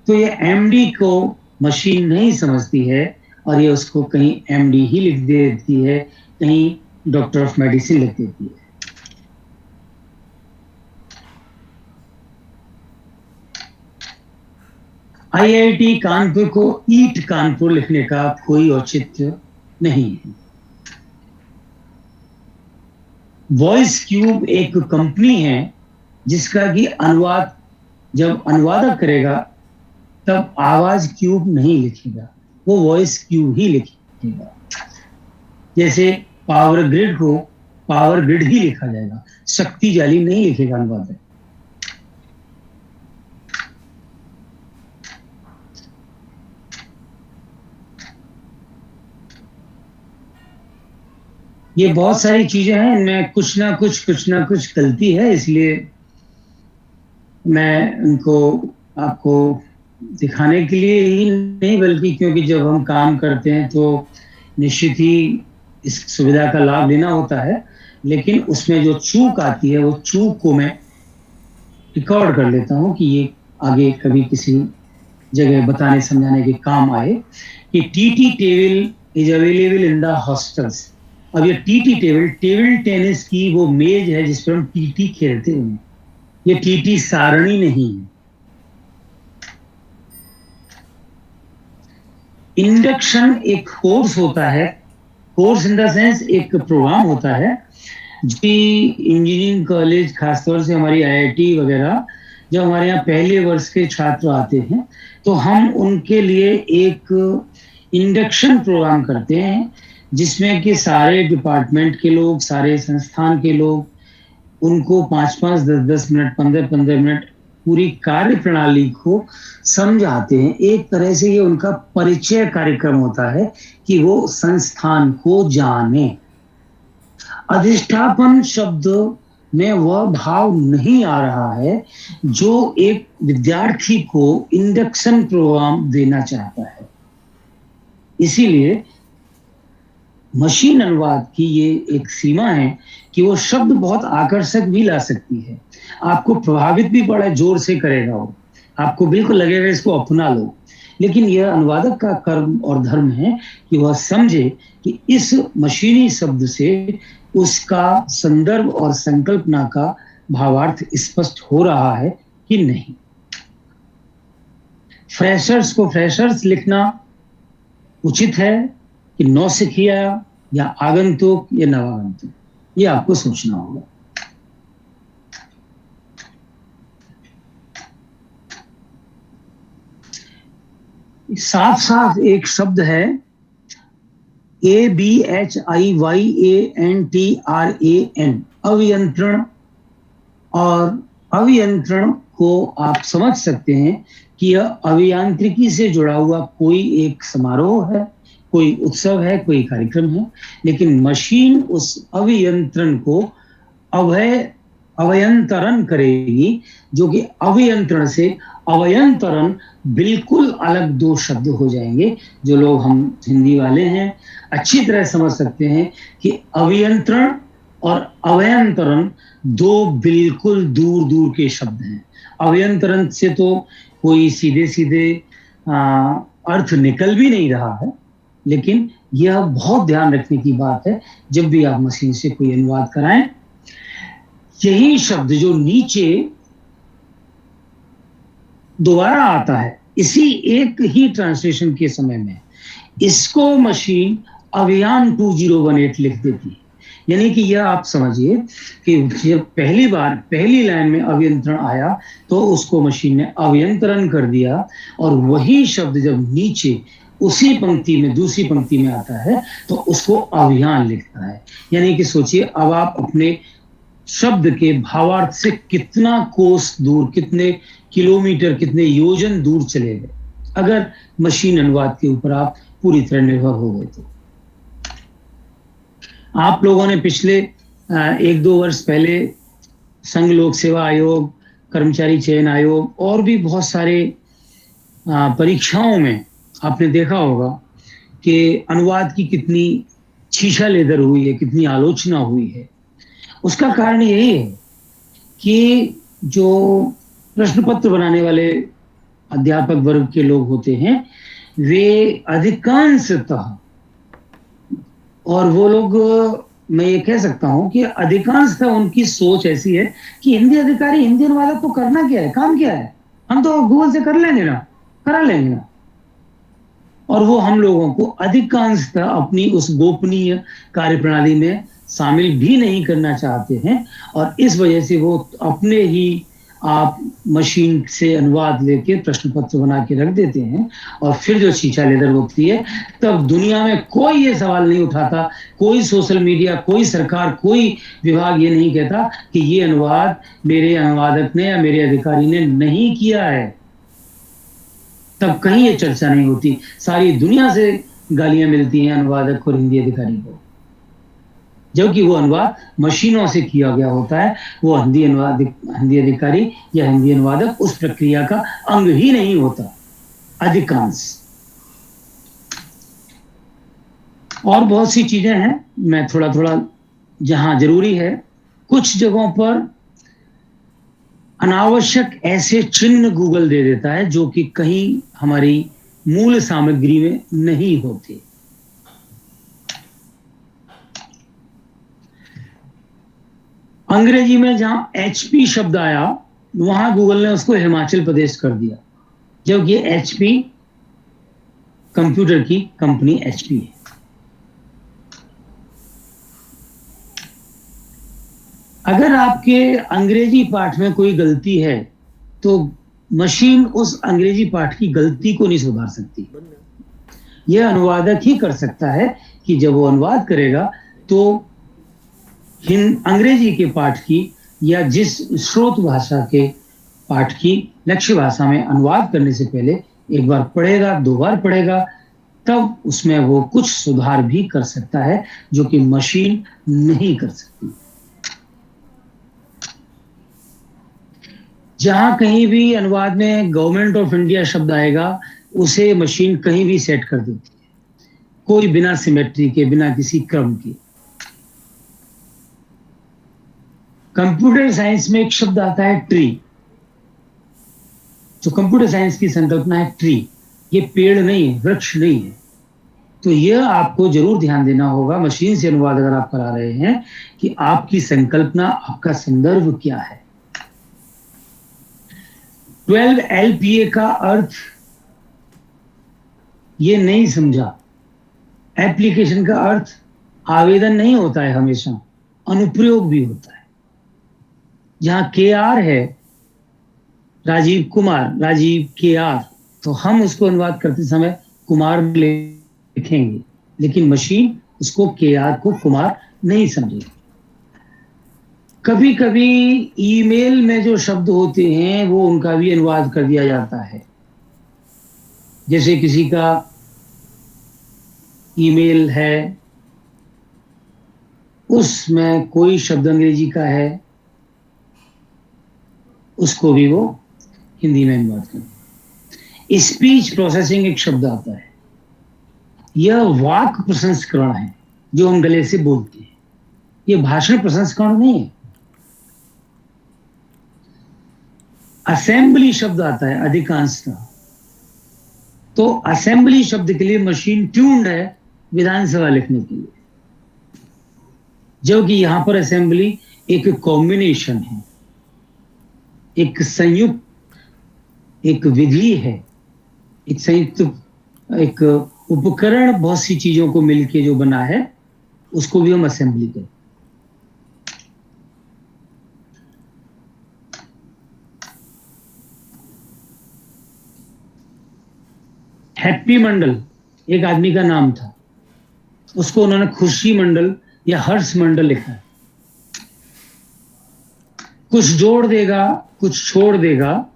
तो ये एमडी को मशीन नहीं समझती है और ये उसको कहीं एमडी ही लिख देती है, कहीं डॉक्टर ऑफ मेडिसिन लिख देती है। आईआईटी कानपुर को ईट कानपुर लिखने का कोई औचित्य नहीं है। वॉइस क्यूब एक कंपनी है जिसका कि अनुवाद जब अनुवादक करेगा तब आवाज क्यूब नहीं लिखेगा, वो वॉइस क्यूब ही लिखेगा। जैसे पावर ग्रिड को पावर ग्रिड ही लिखा जाएगा, शक्ति जाली नहीं लिखेगा अनुवादक। ये बहुत सारी चीजें हैं, इनमें कुछ ना कुछ गलती है, इसलिए मैं उनको आपको दिखाने के लिए ही नहीं, बल्कि क्योंकि जब हम काम करते हैं तो निश्चित ही इस सुविधा का लाभ लेना होता है, लेकिन उसमें जो चूक आती है वो चूक को मैं रिकॉर्ड कर लेता हूं कि ये आगे कभी किसी जगह बताने समझाने के काम आए कि TT table is available in the hostels. अब ये टीटी टेबल टेबल टेनिस की वो मेज है जिस पर हम टीटी खेलते हैं, ये टीटी सारणी नहीं है। इंडक्शन एक कोर्स होता है, कोर्स इन द सेंस एक प्रोग्राम होता है जो इंजीनियरिंग कॉलेज, खासतौर से हमारी आईआईटी वगैरह, जब हमारे यहाँ पहले वर्ष के छात्र आते हैं तो हम उनके लिए एक इंडक्शन प्रोग्राम करते हैं जिसमें कि सारे डिपार्टमेंट के लोग, सारे संस्थान के लोग, उनको 5-5, 10-10 मिनट, 15-15 मिनट पूरी कार्य प्रणाली को समझाते हैं। एक तरह से ये उनका परिचय कार्यक्रम होता है कि वो संस्थान को जाने। अधिष्ठापन शब्द में वह भाव नहीं आ रहा है जो एक विद्यार्थी को इंडक्शन प्रोग्राम देना चाहता है। इसीलिए मशीन अनुवाद की ये एक सीमा है कि वो शब्द बहुत आकर्षक भी ला सकती है, आपको प्रभावित भी बड़ा जोर से करेगा, वो आपको बिल्कुल लगेगा इसको अपना लो, लेकिन यह अनुवादक का कर्म और धर्म है कि वह समझे कि इस मशीनी शब्द से उसका संदर्भ और संकल्पना का भावार्थ स्पष्ट हो रहा है कि नहीं। फ्रेशर्स को फ्रेशर्स लिखना उचित है कि नौसिखिया या आगंतुक या नवागंतुक, ये आपको सोचना होगा। साफ साफ एक शब्द है ABHIYANTRAN, अभियंत्रण। और अभियंत्रण को आप समझ सकते हैं कि यह अभियांत्रिकी से जुड़ा हुआ कोई एक समारोह है, कोई उत्सव है, कोई कार्यक्रम है, लेकिन मशीन उस अभियंत्रण को अभयंतरण करेगी, जो कि अभियंत्रण से अभयंतरण बिल्कुल अलग दो शब्द हो जाएंगे। जो लोग हम हिंदी वाले हैं अच्छी तरह समझ सकते हैं कि अभियंत्रण और अभयंतरण दो बिल्कुल दूर दूर के शब्द हैं। अभयंतरण से तो कोई सीधे सीधे अर्थ निकल भी नहीं रहा है, लेकिन यह बहुत ध्यान रखने की बात है जब भी आप मशीन से कोई अनुवाद कराएं, यही शब्द जो नीचे दोबारा आता है इसी एक ही ट्रांसलेशन के समय में, इसको मशीन अभियान 2018 लिख देती है। यानी कि यह आप समझिए कि जब पहली बार पहली लाइन में अभियंत्रण आया तो उसको मशीन ने अभियंत्रण कर दिया, और वही शब्द जब नीचे उसी पंक्ति में दूसरी पंक्ति में आता है तो उसको अभियान लिखता है। यानी कि सोचिए अब आप अपने शब्द के भावार्थ से कितना कोस दूर, कितने किलोमीटर, कितने योजन दूर चले गए अगर मशीन अनुवाद के ऊपर आप पूरी तरह निर्भर हो गए। तो आप लोगों ने पिछले 1-2 वर्ष पहले संघ लोक सेवा आयोग, कर्मचारी चयन आयोग और भी बहुत सारे परीक्षाओं में आपने देखा होगा कि अनुवाद की कितनी शीशा लेदर हुई है, कितनी आलोचना हुई है, उसका कारण यही है कि जो प्रश्न पत्र बनाने वाले अध्यापक वर्ग के लोग होते हैं वे अधिकांशतः, और वो लोग, मैं ये कह सकता हूं कि अधिकांशतः उनकी सोच ऐसी है कि हिंदी अधिकारी, हिंदी अनुवादक तो करना क्या है, काम क्या है, हम तो गूगल से कर लेंगे ना, करा लेंगे ना। और वो हम लोगों को अधिकांशतः अपनी उस गोपनीय कार्यप्रणाली में शामिल भी नहीं करना चाहते हैं, और इस वजह से वो अपने ही आप मशीन से अनुवाद लेके प्रश्न पत्र बना के रख देते हैं, और फिर जो शीशा लेदर होती है तब दुनिया में कोई ये सवाल नहीं उठाता, कोई सोशल मीडिया, कोई सरकार, कोई विभाग ये नहीं कहता कि ये अनुवाद मेरे अनुवादक ने या मेरे अधिकारी ने नहीं किया है, तब कहीं ये चर्चा नहीं होती। सारी दुनिया से गालियां मिलती हैं अनुवादक और हिंदी अधिकारी को, जबकि वो अनुवाद मशीनों से किया गया होता है। वो हिंदी अधिकारी या हिंदी अनुवादक उस प्रक्रिया का अंग ही नहीं होता अधिकांश। और बहुत सी चीजें हैं, मैं थोड़ा थोड़ा जहां जरूरी है, कुछ जगहों पर अनावश्यक ऐसे चिन्ह गूगल दे देता है जो कि कहीं हमारी मूल सामग्री में नहीं होते। अंग्रेजी में जहां HP शब्द आया वहां गूगल ने उसको हिमाचल प्रदेश कर दिया, जबकि HP कंप्यूटर की कंपनी HP है। अगर आपके अंग्रेजी पाठ में कोई गलती है तो मशीन उस अंग्रेजी पाठ की गलती को नहीं सुधार सकती। यह अनुवादक ही कर सकता है कि जब वो अनुवाद करेगा तो अंग्रेजी के पाठ की या जिस स्रोत भाषा के पाठ की लक्ष्य भाषा में अनुवाद करने से पहले एक बार पढ़ेगा, 2 बार पढ़ेगा, तब उसमें वो कुछ सुधार भी कर सकता है जो कि मशीन नहीं कर सकती। जहां कहीं भी अनुवाद में गवर्नमेंट ऑफ इंडिया शब्द आएगा उसे मशीन कहीं भी सेट कर देती है, कोई बिना सिमेट्री के, बिना किसी क्रम के। कंप्यूटर साइंस में एक शब्द आता है ट्री, जो कंप्यूटर साइंस की संकल्पना है ट्री, ये पेड़ नहीं है, वृक्ष नहीं है। तो यह आपको जरूर ध्यान देना होगा मशीन से अनुवाद अगर आप करा रहे हैं कि आपकी संकल्पना, आपका संदर्भ क्या है। 12 LPA का अर्थ ये नहीं समझा। एप्लीकेशन का अर्थ आवेदन नहीं होता है, हमेशा अनुप्रयोग भी होता है। जहां KR है, राजीव कुमार, राजीव KR, तो हम उसको अनुवाद करते समय कुमार लिखेंगे, लेकिन मशीन उसको KR को कुमार नहीं समझेगी। कभी कभी ईमेल में जो शब्द होते हैं वो उनका भी अनुवाद कर दिया जाता है। जैसे किसी का ईमेल है, उसमें कोई शब्द अंग्रेजी का है, उसको भी वो हिंदी में अनुवाद करते। स्पीच प्रोसेसिंग एक शब्द आता है, यह वाक् प्रसंस्करण है जो हम गले से बोलते हैं, यह भाषण प्रसंस्करण नहीं है। असेंबली शब्द आता है अधिकांशतः, तो असेंबली शब्द के लिए मशीन ट्यून्ड है विधानसभा लिखने के लिए, जबकि यहां पर असेंबली एक कॉम्बिनेशन है, एक संयुक्त, एक विधि है, एक संयुक्त, एक उपकरण, बहुत सी चीजों को मिलके जो बना है उसको भी हम असेंबली कहते हैं। हैप्पी मंडल एक आदमी का नाम था, उसको उन्होंने खुशी मंडल या हर्ष मंडल लिखा है। कुछ जोड़ देगा, कुछ छोड़ देगा।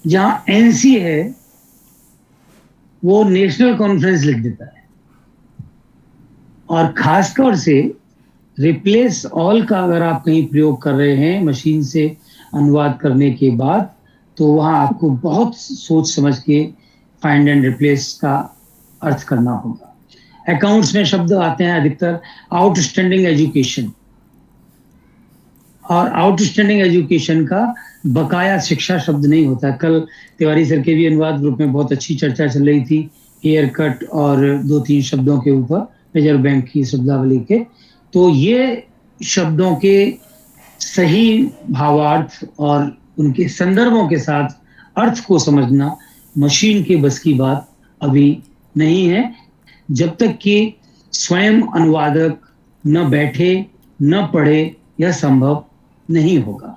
जहां NC है वो नेशनल कॉन्फ्रेंस लिख देता है। और खासतौर से रिप्लेस ऑल का अगर आप कहीं प्रयोग कर रहे हैं मशीन से अनुवाद करने के बाद, तो वहां आपको बहुत सोच समझ के फाइंड एंड रिप्लेस का अर्थ करना होगा। अकाउंट्स में शब्द आते हैं अधिकतर आउटस्टैंडिंग एजुकेशन, और आउटस्टैंडिंग एजुकेशन का बकाया शिक्षा शब्द नहीं होता। कल तिवारी सर के भी अनुवाद ग्रुप में बहुत अच्छी चर्चा चल रही थी हेयर कट और 2-3 शब्दों के ऊपर रिजर्व बैंक की शब्दावली के। तो ये शब्दों के सही भावार्थ और उनके संदर्भों के साथ अर्थ को समझना मशीन के बस की बात अभी नहीं है, जब तक कि स्वयं अनुवादक न बैठे न पढ़े, यह संभव नहीं होगा।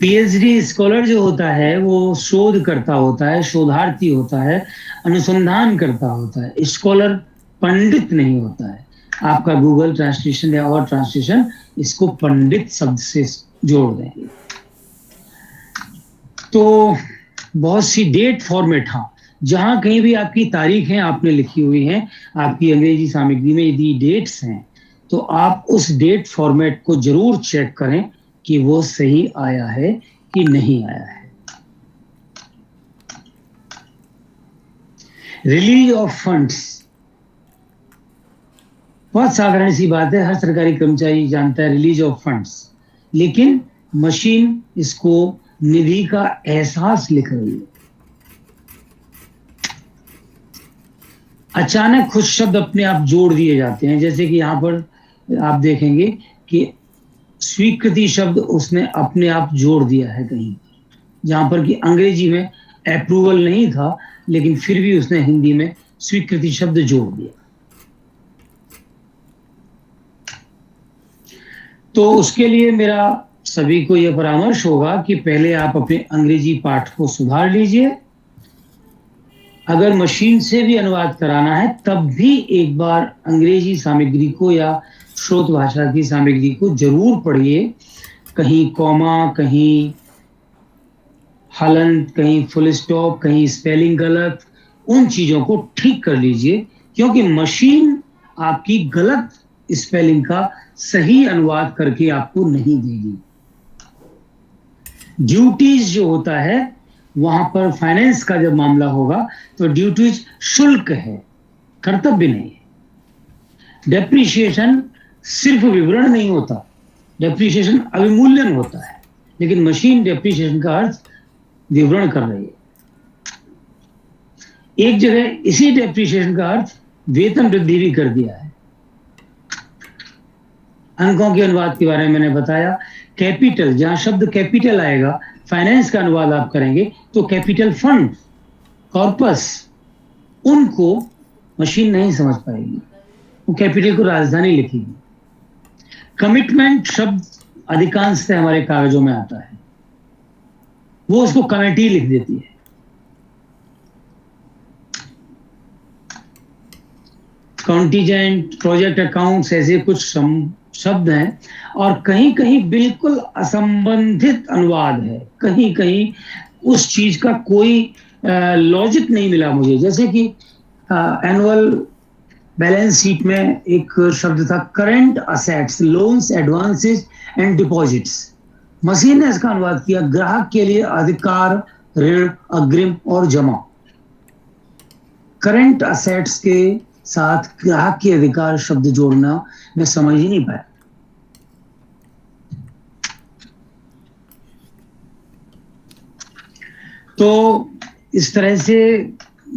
पीएचडी स्कॉलर जो होता है वो शोध करता होता है, शोधार्थी होता है, अनुसंधान करता होता है। स्कॉलर पंडित नहीं होता है। आपका गूगल ट्रांसलेशन या और ट्रांसलेशन इसको पंडित शब्द से जोड़ देंगे। तो बहुत सी डेट फॉर्मेट, हाँ, जहां कहीं भी आपकी तारीखें आपने लिखी हुई हैं, आपकी अंग्रेजी सामग्री में यदि डेट्स हैं, तो आप उस डेट फॉर्मेट को जरूर चेक करें कि वो सही आया है कि नहीं आया है। रिलीज ऑफ फंड्स बहुत साधारण सी बात है, हर सरकारी कर्मचारी जानता है रिलीज ऑफ फंड्स, लेकिन मशीन इसको निधि का एहसास लिख रही है। अचानक कुछ शब्द अपने आप जोड़ दिए जाते हैं, जैसे कि यहां पर आप देखेंगे कि स्वीकृति शब्द उसने अपने आप जोड़ दिया है कहीं, जहां पर कि अंग्रेजी में अप्रूवल नहीं था, लेकिन फिर भी उसने हिंदी में स्वीकृति शब्द जोड़ दिया। तो उसके लिए मेरा सभी को यह परामर्श होगा कि पहले आप अपने अंग्रेजी पाठ को सुधार लीजिए। अगर मशीन से भी अनुवाद कराना है तब भी एक बार अंग्रेजी सामग्री को या स्रोत भाषा की सामग्री को जरूर पढ़िए। कहीं कॉमा, कहीं हलंत, कहीं फुल स्टॉप, कहीं स्पेलिंग गलत, उन चीजों को ठीक कर लीजिए, क्योंकि मशीन आपकी गलत स्पेलिंग का सही अनुवाद करके आपको नहीं देगी। ड्यूटीज जो होता है, वहां पर फाइनेंस का जब मामला होगा तो ड्यूटीज शुल्क है, कर्तव्य नहीं है। डेप्रिसिएशन सिर्फ विवरण नहीं होता, डेप्रिसिएशन अवमूल्यन होता है, लेकिन मशीन डेप्रिसिएशन का अर्थ विवरण कर रही है। एक जगह इसी डेप्रिसिएशन का अर्थ वेतन वृद्धि भी कर दिया है। अंकों के अनुवाद के बारे में मैंने बताया। कैपिटल, जहां शब्द कैपिटल आएगा, फाइनेंस का अनुवाद आप करेंगे तो कैपिटल फंड, कॉर्पस, उनको मशीन नहीं समझ पाएगी, वो कैपिटल को राजधानी लिखेगी। कमिटमेंट शब्द अधिकांशतः हमारे कागजों में आता है, वो उसको कमेटी लिख देती है। कॉन्टीजेंट, प्रोजेक्ट अकाउंट्स, ऐसे कुछ शब्द हैं, और कहीं कहीं बिल्कुल असंबंधित अनुवाद है, कहीं कहीं उस चीज का कोई लॉजिक नहीं मिला मुझे। जैसे कि एनुअल बैलेंस शीट में एक शब्द था current assets, loans, advances and deposits. Machine ने इसका अनुवाद किया ग्राहक के लिए अधिकार, ऋण, अग्रिम और जमा। करंट असेट्स के साथ ग्राहक के अधिकार शब्द जोड़ना मैं समझ ही नहीं पाया। तो इस तरह से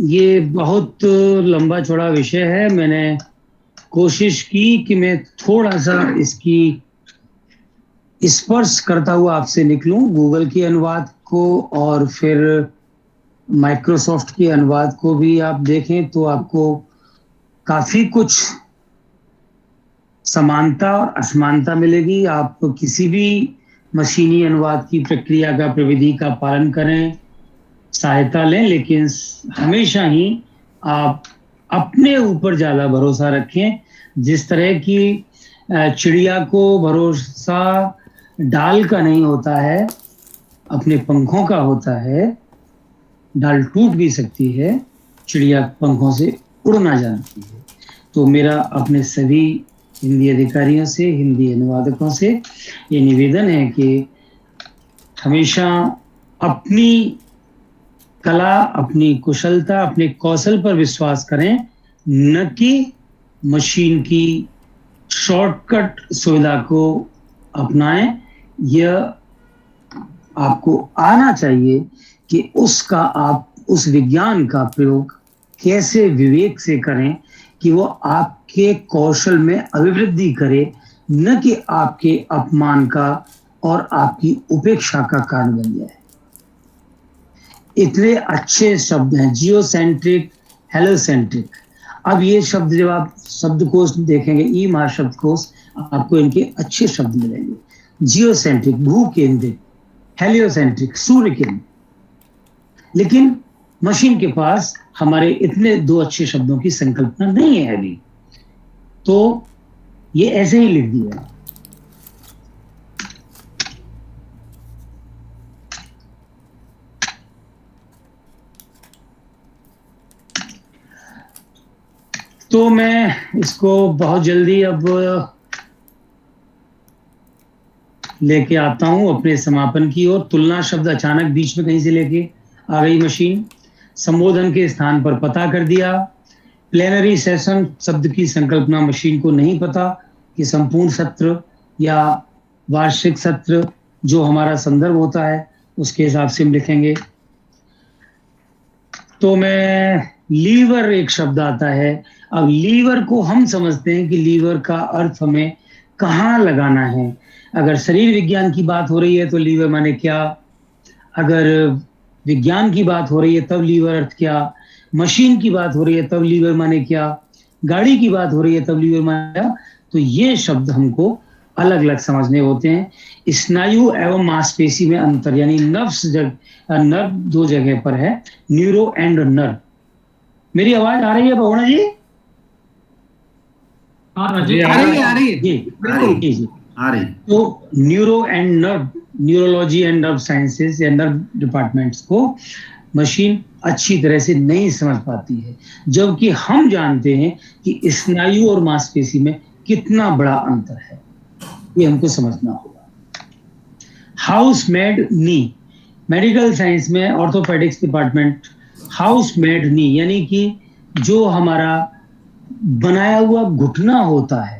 ये बहुत लंबा चौड़ा विषय है। मैंने कोशिश की कि मैं थोड़ा सा इसकी स्पर्श करता हुआ आपसे निकलूं। गूगल के अनुवाद को और फिर माइक्रोसॉफ्ट के अनुवाद को भी आप देखें तो आपको काफी कुछ समानता और असमानता मिलेगी। आप किसी भी मशीनी अनुवाद की प्रक्रिया का, प्रविधि का पालन करें, सहायता लें, लेकिन हमेशा ही आप अपने ऊपर ज्यादा भरोसा रखें। जिस तरह की चिड़िया को भरोसा डाल का नहीं होता है, अपने पंखों का होता है। डाल टूट भी सकती है, चिड़िया पंखों से उड़ना जानती है। तो मेरा अपने सभी हिंदी अधिकारियों से, हिंदी अनुवादकों से ये निवेदन है कि हमेशा अपनी कला, अपनी कुशलता, अपने कौशल पर विश्वास करें, न कि मशीन की शॉर्टकट सुविधा को अपनाएं। यह आपको आना चाहिए कि उसका आप उस विज्ञान का प्रयोग कैसे विवेक से करें कि वो आपके कौशल में अभिवृद्धि करे, न कि आपके अपमान का और आपकी उपेक्षा का कारण बन जाए। इतने अच्छे शब्द हैं, जियोसेंट्रिक, हेलोसेंट्रिक। अब ये शब्द जब आप शब्दकोश देखेंगे, ई महाशब्दकोश, आपको इनके अच्छे शब्द मिलेंगे। जियोसेंट्रिक भू केंद्रित, हेलियोसेंट्रिक सूर्य केंद्रित। लेकिन मशीन के पास हमारे इतने दो अच्छे शब्दों की संकल्पना नहीं है अभी, तो ये ऐसे ही लिख दिया। तो मैं इसको बहुत जल्दी अब लेके आता हूं अपने समापन की ओर। तुलना शब्द अचानक बीच में कहीं से लेके आ गई मशीन। संबोधन के स्थान पर पता कर दिया। प्लेनरी सेशन शब्द की संकल्पना मशीन को नहीं पता कि संपूर्ण सत्र या वार्षिक सत्र जो हमारा संदर्भ होता है उसके हिसाब से हम लिखेंगे। तो मैं लीवर एक शब्द आता है। अब लीवर को हम समझते हैं कि लीवर का अर्थ हमें कहाँ लगाना है। अगर शरीर विज्ञान की बात हो रही है तो लीवर माने क्या, अगर विज्ञान की बात हो रही है तब लीवर अर्थ क्या, मशीन की बात हो रही है तब लीवर माने क्या, गाड़ी की बात हो रही है तब लीवर माने क्या। तो ये शब्द हमको अलग अलग समझने होते हैं। स्नायु एवं मांसपेशी में अंतर, यानी नर्व दो जगह पर है, न्यूरो एंड नर्व। मेरी आवाज आ रही है बहुणा जी? आ रही है जी बिल्कुल जी आ रही। तो neuro and nerve, neurology and nerve sciences या नर्व डिपार्टमेंट्स को मशीन अच्छी तरह से नहीं समझ पाती है, जबकि हम जानते हैं कि स्नायु और मांसपेशी में कितना बड़ा अंतर है, ये हमको समझना होगा। हाउस मेड नी, मेडिकल साइंस में ऑर्थोपेडिक्स डिपार्टमेंट, हाउस मेड नी यानी कि जो हमारा बनाया हुआ घुटना होता है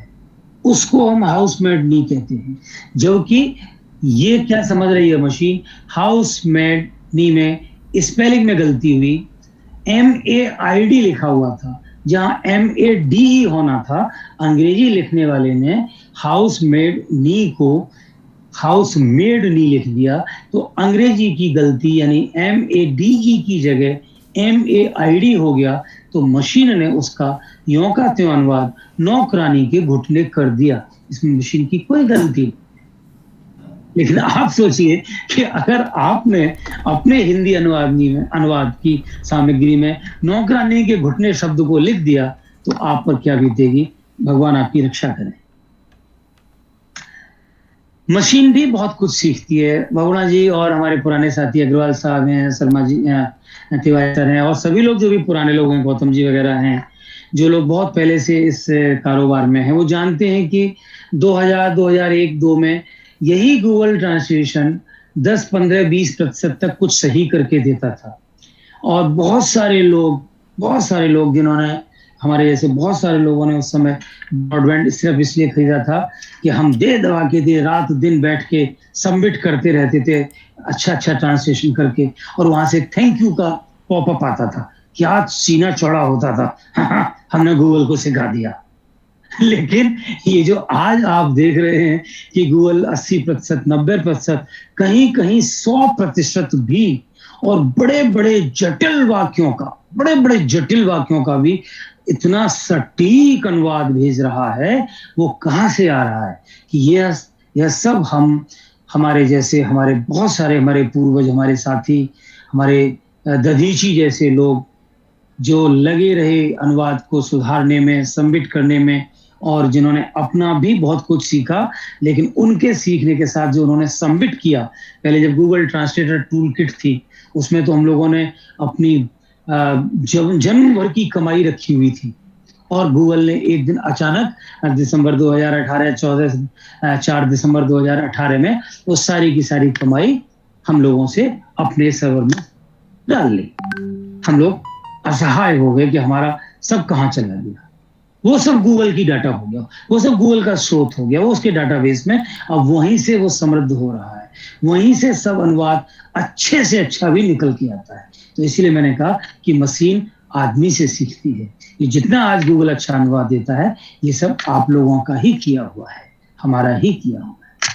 उसको हम हाउस मेड नी कहते हैं। जबकि ये क्या समझ रही है मशीन, हाउस मेड नी में स्पेलिंग में गलती हुई, MAID लिखा हुआ था जहां MADE होना था। अंग्रेजी लिखने वाले ने हाउस मेड नी को हाउस मेड नी लिख दिया, तो अंग्रेजी की गलती यानी MADE की जगह MAID हो गया। तो मशीन ने उसका यों का त्यों अनुवाद नौकरानी के घुटने कर दिया। इसमें मशीन की कोई गलती नहीं। लेकिन आप सोचिए कि अगर आपने अपने हिंदी अनुवाद की सामग्री में नौकरानी के घुटने शब्द को लिख दिया तो आप पर क्या बीतेगी, भगवान आपकी रक्षा करें। मशीन भी बहुत कुछ सीखती है। बहुणा जी और हमारे पुराने साथी अग्रवाल साहब हैं, शर्मा जी तिवारी सर हैं, और सभी लोग जो भी पुराने लोग हैं, गौतम जी वगैरह हैं, जो लोग बहुत पहले से इस कारोबार में हैं, वो जानते हैं कि 2000, 2001, 2 में यही गूगल ट्रांसलेशन 10, 15, 20% तक कुछ सही करके देता था। और बहुत सारे लोग जिन्होंने, हमारे जैसे बहुत सारे लोगों ने उस समय ब्रॉडबैंड सिर्फ इसलिए खरीदा था कि हम दे दबा के दे रात दिन बैठ के सबमिट करते रहते थे अच्छा ट्रांसलेशन करके, और वहां से थैंक यू का पॉपअप आता था। क्या सीना चौड़ा होता था, हमने गूगल को सिखा दिया। लेकिन ये जो आज आप देख रहे हैं कि गूगल 80%, 90%, कहीं कहीं 100% भी, और बड़े बड़े जटिल वाक्यों का भी इतना सटीक अनुवाद भेज रहा है, वो कहाँ से आ रहा है कि यह सब हमारे जैसे, हमारे बहुत सारे हमारे पूर्वज, हमारे साथी, हमारे दधीची जैसे लोग जो लगे रहे अनुवाद को सुधारने में, सबमिट करने में, और जिन्होंने अपना भी बहुत कुछ सीखा। लेकिन उनके सीखने के साथ जो उन्होंने सबमिट किया, पहले जब गूगल ट्रांसलेटर टूल किट थी उसमें तो हम लोगों ने अपनी जन्म भर की कमाई रखी हुई थी, और गूगल ने एक दिन अचानक दिसंबर 2018, 4 दिसंबर 2018 में वो सारी की सारी कमाई हम लोगों से अपने सर्वर में डाल ली। हम लोग असहाय हो गए कि हमारा सब कहाँ चला गया। वो सब गूगल की डाटा हो गया, वो सब गूगल का स्रोत हो गया, वो उसके डाटाबेस में, अब वहीं से वो समृद्ध हो रहा है, वहीं से सब अनुवाद अच्छे से अच्छा भी निकल के आता है। तो इसीलिए मैंने कहा कि मशीन आदमी से सीखती है। ये जितना आज गूगल अच्छा अनुवाद देता है, ये सब आप लोगों का ही किया हुआ है, हमारा ही किया हुआ है।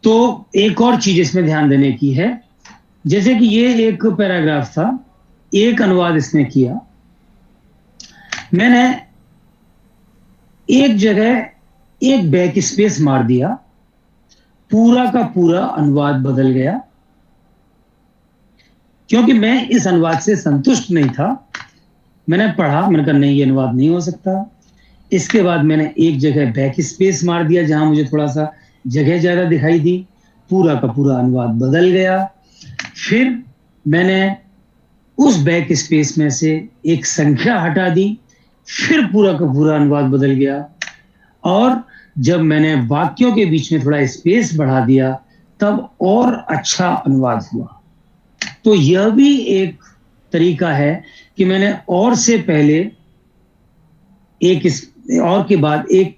तो एक और चीज इसमें ध्यान देने की है, जैसे कि ये एक पैराग्राफ था, एक अनुवाद इसने किया, मैंने एक जगह एक बैक स्पेस मार दिया, पूरा का पूरा अनुवाद बदल गया। क्योंकि मैं इस अनुवाद से संतुष्ट नहीं था, मैंने पढ़ा, मैंने कहा नहीं, ये अनुवाद नहीं हो सकता। इसके बाद मैंने एक जगह बैक स्पेस मार दिया, जहां मुझे थोड़ा सा जगह ज्यादा दिखाई दी, पूरा का पूरा अनुवाद बदल गया। फिर मैंने उस बैक स्पेस में से एक संख्या हटा दी, फिर पूरा का पूरा अनुवाद बदल गया। और जब मैंने वाक्यों के बीच में थोड़ा स्पेस बढ़ा दिया, तब और अच्छा अनुवाद हुआ। तो यह भी एक तरीका है कि मैंने और से पहले एक और के बाद एक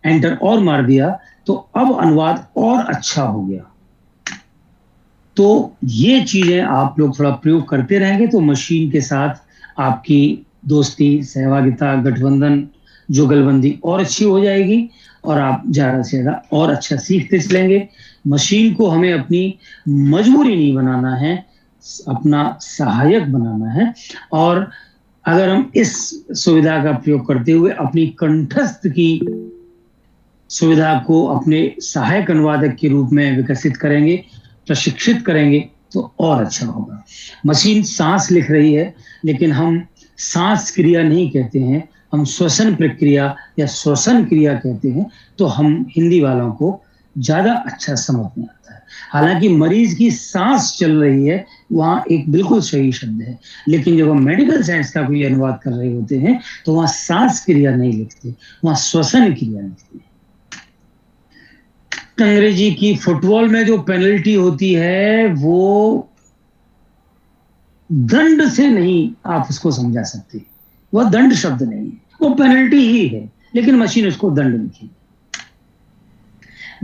एंटर और मार दिया, तो अब अनुवाद और अच्छा हो गया। तो ये चीजें आप लोग थोड़ा प्रयोग करते रहेंगे तो मशीन के साथ आपकी दोस्ती, सहभागिता, गठबंधन, जुगलबंदी और अच्छी हो जाएगी और आप ज्यादा से ज्यादा और अच्छा सीखते चलेंगे। मशीन को हमें अपनी मजबूरी नहीं बनाना है, अपना सहायक बनाना है। और अगर हम इस सुविधा का प्रयोग करते हुए अपनी कंठस्थ की सुविधा को अपने सहायक अनुवादक के रूप में विकसित करेंगे, प्रशिक्षित करेंगे, तो और अच्छा होगा। मशीन सांस लिख रही है, लेकिन हम सांस क्रिया नहीं कहते हैं, हम श्वसन प्रक्रिया या श्वसन क्रिया कहते हैं। तो हम हिंदी वालों को ज्यादा अच्छा समझ में आता है। हालांकि मरीज की सांस चल रही है, वहां एक बिल्कुल सही शब्द है, लेकिन जब हम मेडिकल साइंस का कोई अनुवाद कर रहे होते हैं तो वहां सांस क्रिया नहीं लिखते, वहां श्वसन क्रिया लिखते हैं। अंग्रेजी की फुटबॉल में जो पेनल्टी होती है, वो दंड से नहीं आप उसको समझा सकते, वह दंड शब्द नहीं है, वो पेनल्टी ही है, लेकिन मशीन उसको दंड लिखी।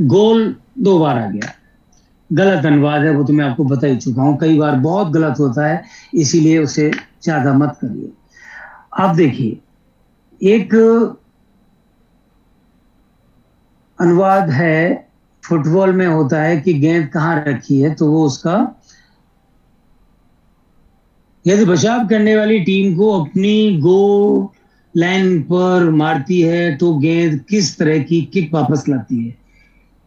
गोल 2 बार आ गया, गलत अनुवाद है, वो तो मैं आपको बता ही चुका हूं, कई बार बहुत गलत होता है, इसीलिए उसे ज्यादा मत करिए। आप देखिए, एक अनुवाद है फुटबॉल में होता है कि गेंद कहां रखी है, तो वो उसका, यदि बचाव करने वाली टीम को अपनी गोल लाइन पर मारती है तो गेंद किस तरह की किक वापस लाती है,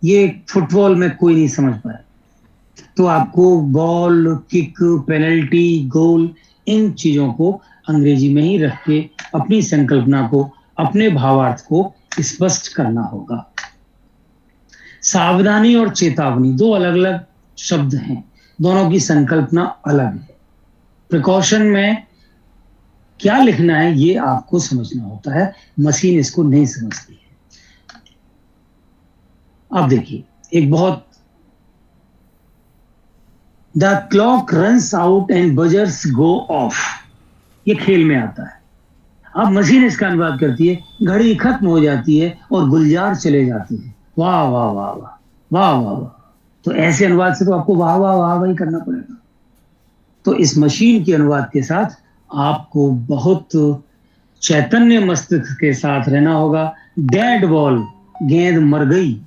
ये फुटबॉल में कोई नहीं समझ पाया। तो आपको बॉल, किक, पेनल्टी, गोल, इन चीजों को अंग्रेजी में ही रख के अपनी संकल्पना को, अपने भावार्थ को स्पष्ट करना होगा। सावधानी और चेतावनी 2 अलग अलग शब्द हैं, दोनों की संकल्पना अलग है। प्रिकॉशन में क्या लिखना है ये आपको समझना होता है, मशीन इसको नहीं समझती है। अब देखिए, एक बहुत, the clock runs out and buzzers go of, ये खेल में आता है। अब मशीन इसका अनुवाद करती है, घड़ी खत्म हो जाती है और गुलजार चले जाते हैं। वाह वाह वाह वाह वाह वाह वाह। तो ऐसे अनुवाद से तो आपको वाह वाह वाह वाह ही करना पड़ेगा। तो इस मशीन के अनुवाद के साथ आपको बहुत चैतन्य मस्तिष्क के साथ रहना होगा। डेड बॉल, गेंद मर गई।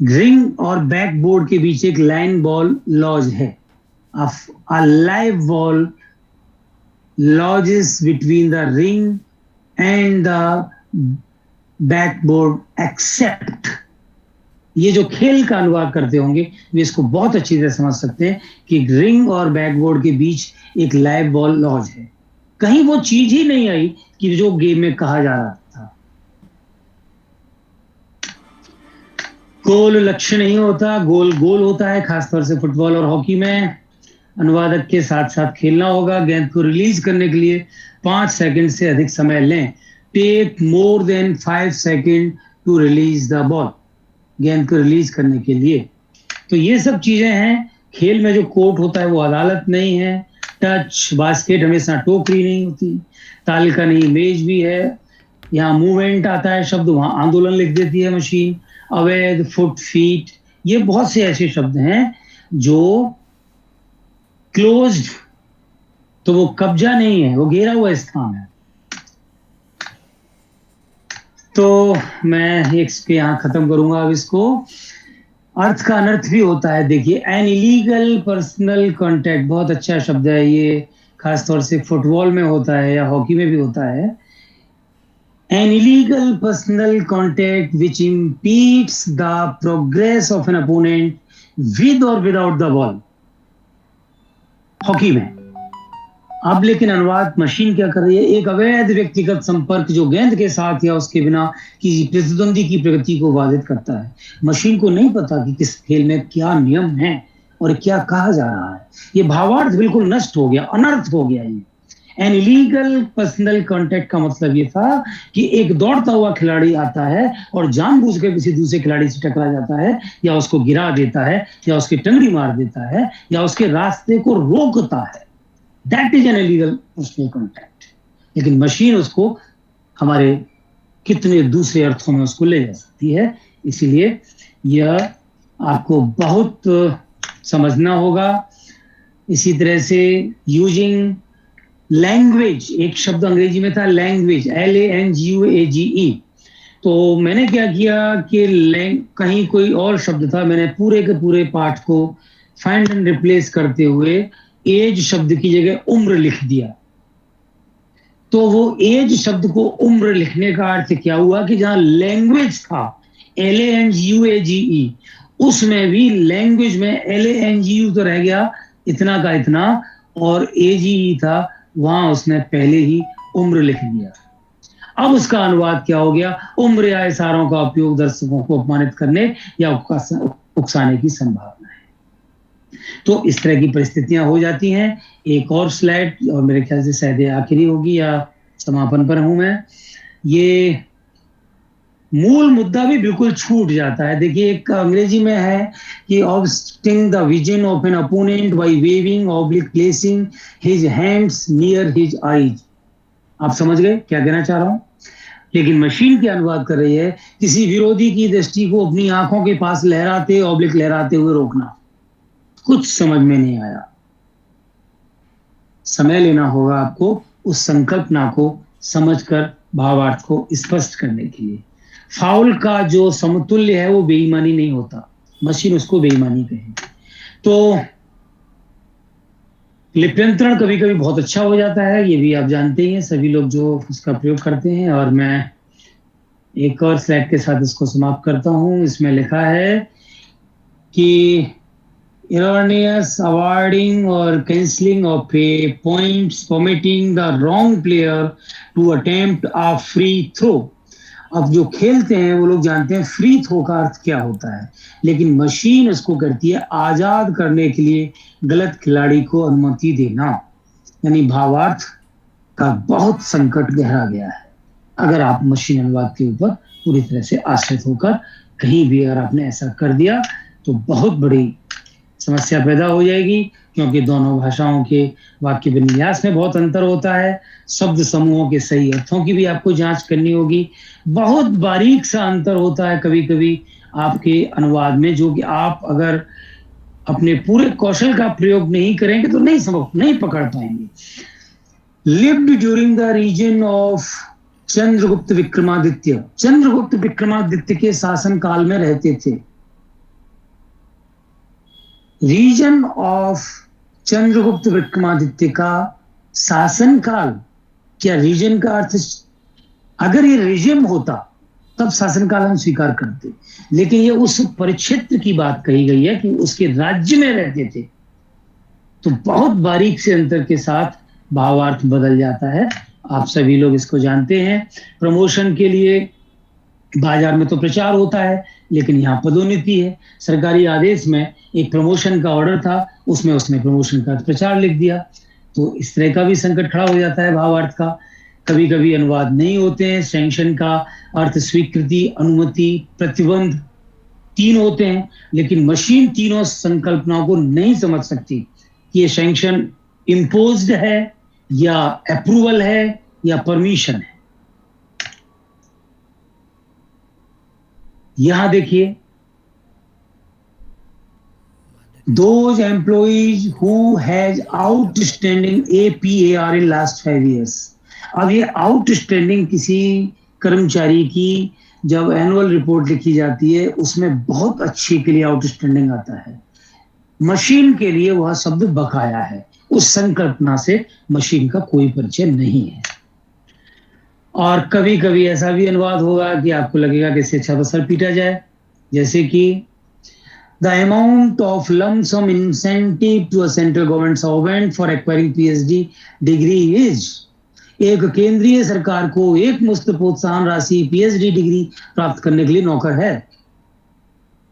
रिंग और बैकबोर्ड के बीच एक लाइन बॉल लॉज है। A live ball lodges between the ring and the backboard except, ये जो खेल का अनुवाद करते होंगे वे इसको बहुत अच्छी तरह समझ सकते हैं कि रिंग और बैकबोर्ड के बीच एक लाइव बॉल लॉज है। कहीं वो चीज ही नहीं आई कि जो गेम में कहा जा रहा था। गोल लक्ष्य नहीं होता, गोल गोल होता है, खासतौर से फुटबॉल और हॉकी में। अनुवादक के साथ साथ खेलना होगा। गेंद को रिलीज करने के लिए 5 सेकंड से अधिक समय लें। Take more than 5 second to release the ball. गेंद को रिलीज करने के लिए तो ये सब चीजें हैं। खेल में जो कोर्ट होता है वो अदालत नहीं है। टच बास्केट हमेशा टोकरी नहीं होती। ताल का नहीं इमेज भी है। यहाँ मूवमेंट आता है शब्द, वहां आंदोलन लिख देती है मशीन। अवैध, फुट, फीट, ये बहुत से ऐसे शब्द हैं जो क्लोज्ड, तो वो कब्जा नहीं है, वो घेरा हुआ स्थान है। तो मैं इसके यहाँ खत्म करूंगा अब इसको। अर्थ का अनर्थ भी होता है। देखिए, एन इलीगल पर्सनल कॉन्टैक्ट, बहुत अच्छा शब्द है ये, खासतौर से फुटबॉल में होता है या हॉकी में भी होता है। An illegal personal contact which impedes the progress of an opponent with or without the ball. Hockey में। अब लेकिन अनुवाद मशीन क्या कर रही है? एक अवैध व्यक्तिगत संपर्क जो गेंद के साथ या उसके बिना किसी प्रतिद्वंदी की प्रगति को बाधित करता है। मशीन को नहीं पता कि किस खेल में क्या नियम है और क्या कहा जा रहा है। ये भावार्थ बिल्कुल नष्ट हो गया, अनर्थ हो गया। ये एन इलीगल पर्सनल कॉन्टैक्ट का मतलब ये था कि एक दौड़ता हुआ खिलाड़ी आता है और जानबूझकर किसी दूसरे खिलाड़ी से टकरा जाता है, या उसको गिरा देता है, या उसकी टंगड़ी मार देता है, या उसके रास्ते को रोकता है। That is an illegal personal contact. लेकिन मशीन उसको हमारे कितने दूसरे अर्थों में उसको ले जा सकती है। इसीलिए यह आपको बहुत समझना होगा। इसी तरह से यूजिंग लैंग्वेज, एक शब्द अंग्रेजी में था लैंग्वेज, LANGUAGE। तो मैंने क्या किया कि कहीं कोई और शब्द था, मैंने पूरे के पूरे पाठ को फाइंड एंड रिप्लेस करते हुए एज शब्द की जगह उम्र लिख दिया। तो वो एज शब्द को उम्र लिखने का अर्थ क्या हुआ कि जहां लैंग्वेज था LANGUAGE, उसमें भी लैंग्वेज में LANGU तो रह गया इतना का इतना, और AGE था, वहां उसने पहले ही उम्र लिख दिया। अब उसका अनुवाद क्या हो गया? उम्र या इशारों का उपयोग दर्शकों को अपमानित करने या उकसाने की संभावना है। तो इस तरह की परिस्थितियां हो जाती हैं। एक और स्लाइड, और मेरे ख्याल से शायद आखिरी होगी या समापन पर हूं मैं। ये मूल मुद्दा भी बिल्कुल छूट जाता है। देखिए, एक अंग्रेजी में है कि obstructing the vision of an opponent by waving or placing his hands near his eyes। आप समझ गए क्या कहना चाह रहा हूं? लेकिन मशीन क्या अनुवाद कर रही है? किसी विरोधी की दृष्टि को अपनी आंखों के पास लहराते हुए रोकना। कुछ समझ में नहीं आया। समय लेना होगा आपको उस संकल्पना को समझकर भावार्थ को स्पष्ट करने के लिए। फाउल का जो समतुल्य है वो बेईमानी नहीं होता, मशीन उसको बेईमानी कहेगी। तो लिप्यंतरण कभी कभी बहुत अच्छा हो जाता है, ये भी आप जानते ही हैं सभी लोग जो उसका प्रयोग करते हैं। और मैं एक और स्लाइड के साथ इसको समाप्त करता हूं। इसमें लिखा है कि erroneous awarding or cancelling of points permitting the wrong player to attempt a free throw। अब जो खेलते हैं वो लोग जानते हैं फ्री थ्रो का अर्थ क्या होता है, लेकिन मशीन उसको करती है आजाद करने के लिए गलत खिलाड़ी को अनुमति देना। यानी भावार्थ का बहुत संकट गहरा गया है अगर आप मशीन अनुवाद के ऊपर पूरी तरह से आश्रित होकर कहीं भी अगर आपने ऐसा कर दिया तो बहुत बड़ी समस्या पैदा हो जाएगी, क्योंकि दोनों भाषाओं के वाक्य विन्यास में बहुत अंतर होता है। शब्द समूहों के सही अर्थों की भी आपको जांच करनी होगी। बहुत बारीक सा अंतर होता है कभी कभी आपके अनुवाद में, जो कि आप अगर अपने पूरे कौशल का प्रयोग नहीं करेंगे तो नहीं पकड़ पाएंगे। Lived during the region of Chandragupta Vikramaditya. Chandragupta Vikramaditya के शासन काल में रहते थे। रीजन ऑफ चंद्रगुप्त विक्रमादित्य का शासन काल, क्या रीजन का अर्थ, अगर ये रिजिम होता तब शासनकाल हम स्वीकार करते, लेकिन ये उस परिक्षेत्र की बात कही गई है कि उसके राज्य में रहते थे। तो बहुत बारीक से अंतर के साथ भावार्थ बदल जाता है। आप सभी लोग इसको जानते हैं। प्रमोशन के लिए बाजार में तो प्रचार होता है, लेकिन यहाँ पदोन्नति है। सरकारी आदेश में एक प्रमोशन का ऑर्डर था, उसमें उसने प्रमोशन का प्रचार लिख दिया। तो इस तरह का भी संकट खड़ा हो जाता है भावार्थ का। कभी कभी अनुवाद नहीं होते हैं। सैंक्शन का अर्थ स्वीकृति, अनुमति, प्रतिबंध, तीन होते हैं, लेकिन मशीन तीनों संकल्पनाओं को नहीं समझ सकती कि ये सैंक्शन इम्पोज्ड है या अप्रूवल है या परमिशन है। यहां देखिए, those employees who has outstanding APAR in last 5 years। अब ये आउटस्टैंडिंग किसी कर्मचारी की जब एनुअल रिपोर्ट लिखी जाती है उसमें बहुत अच्छे के लिए आउटस्टैंडिंग आता है, मशीन के लिए वह शब्द बकाया है। उस संकल्पना से मशीन का कोई परिचय नहीं है। और कभी कभी ऐसा भी अनुवाद होगा कि आपको लगेगा कि इससे अच्छा बसर पीटा जाए, जैसे कि the amount of lump sum incentive to a central government servant for acquiring PhD degree is। एक केंद्रीय सरकार को एक मुफ्त प्रोत्साहन राशि PhD डिग्री प्राप्त करने के लिए नौकर है।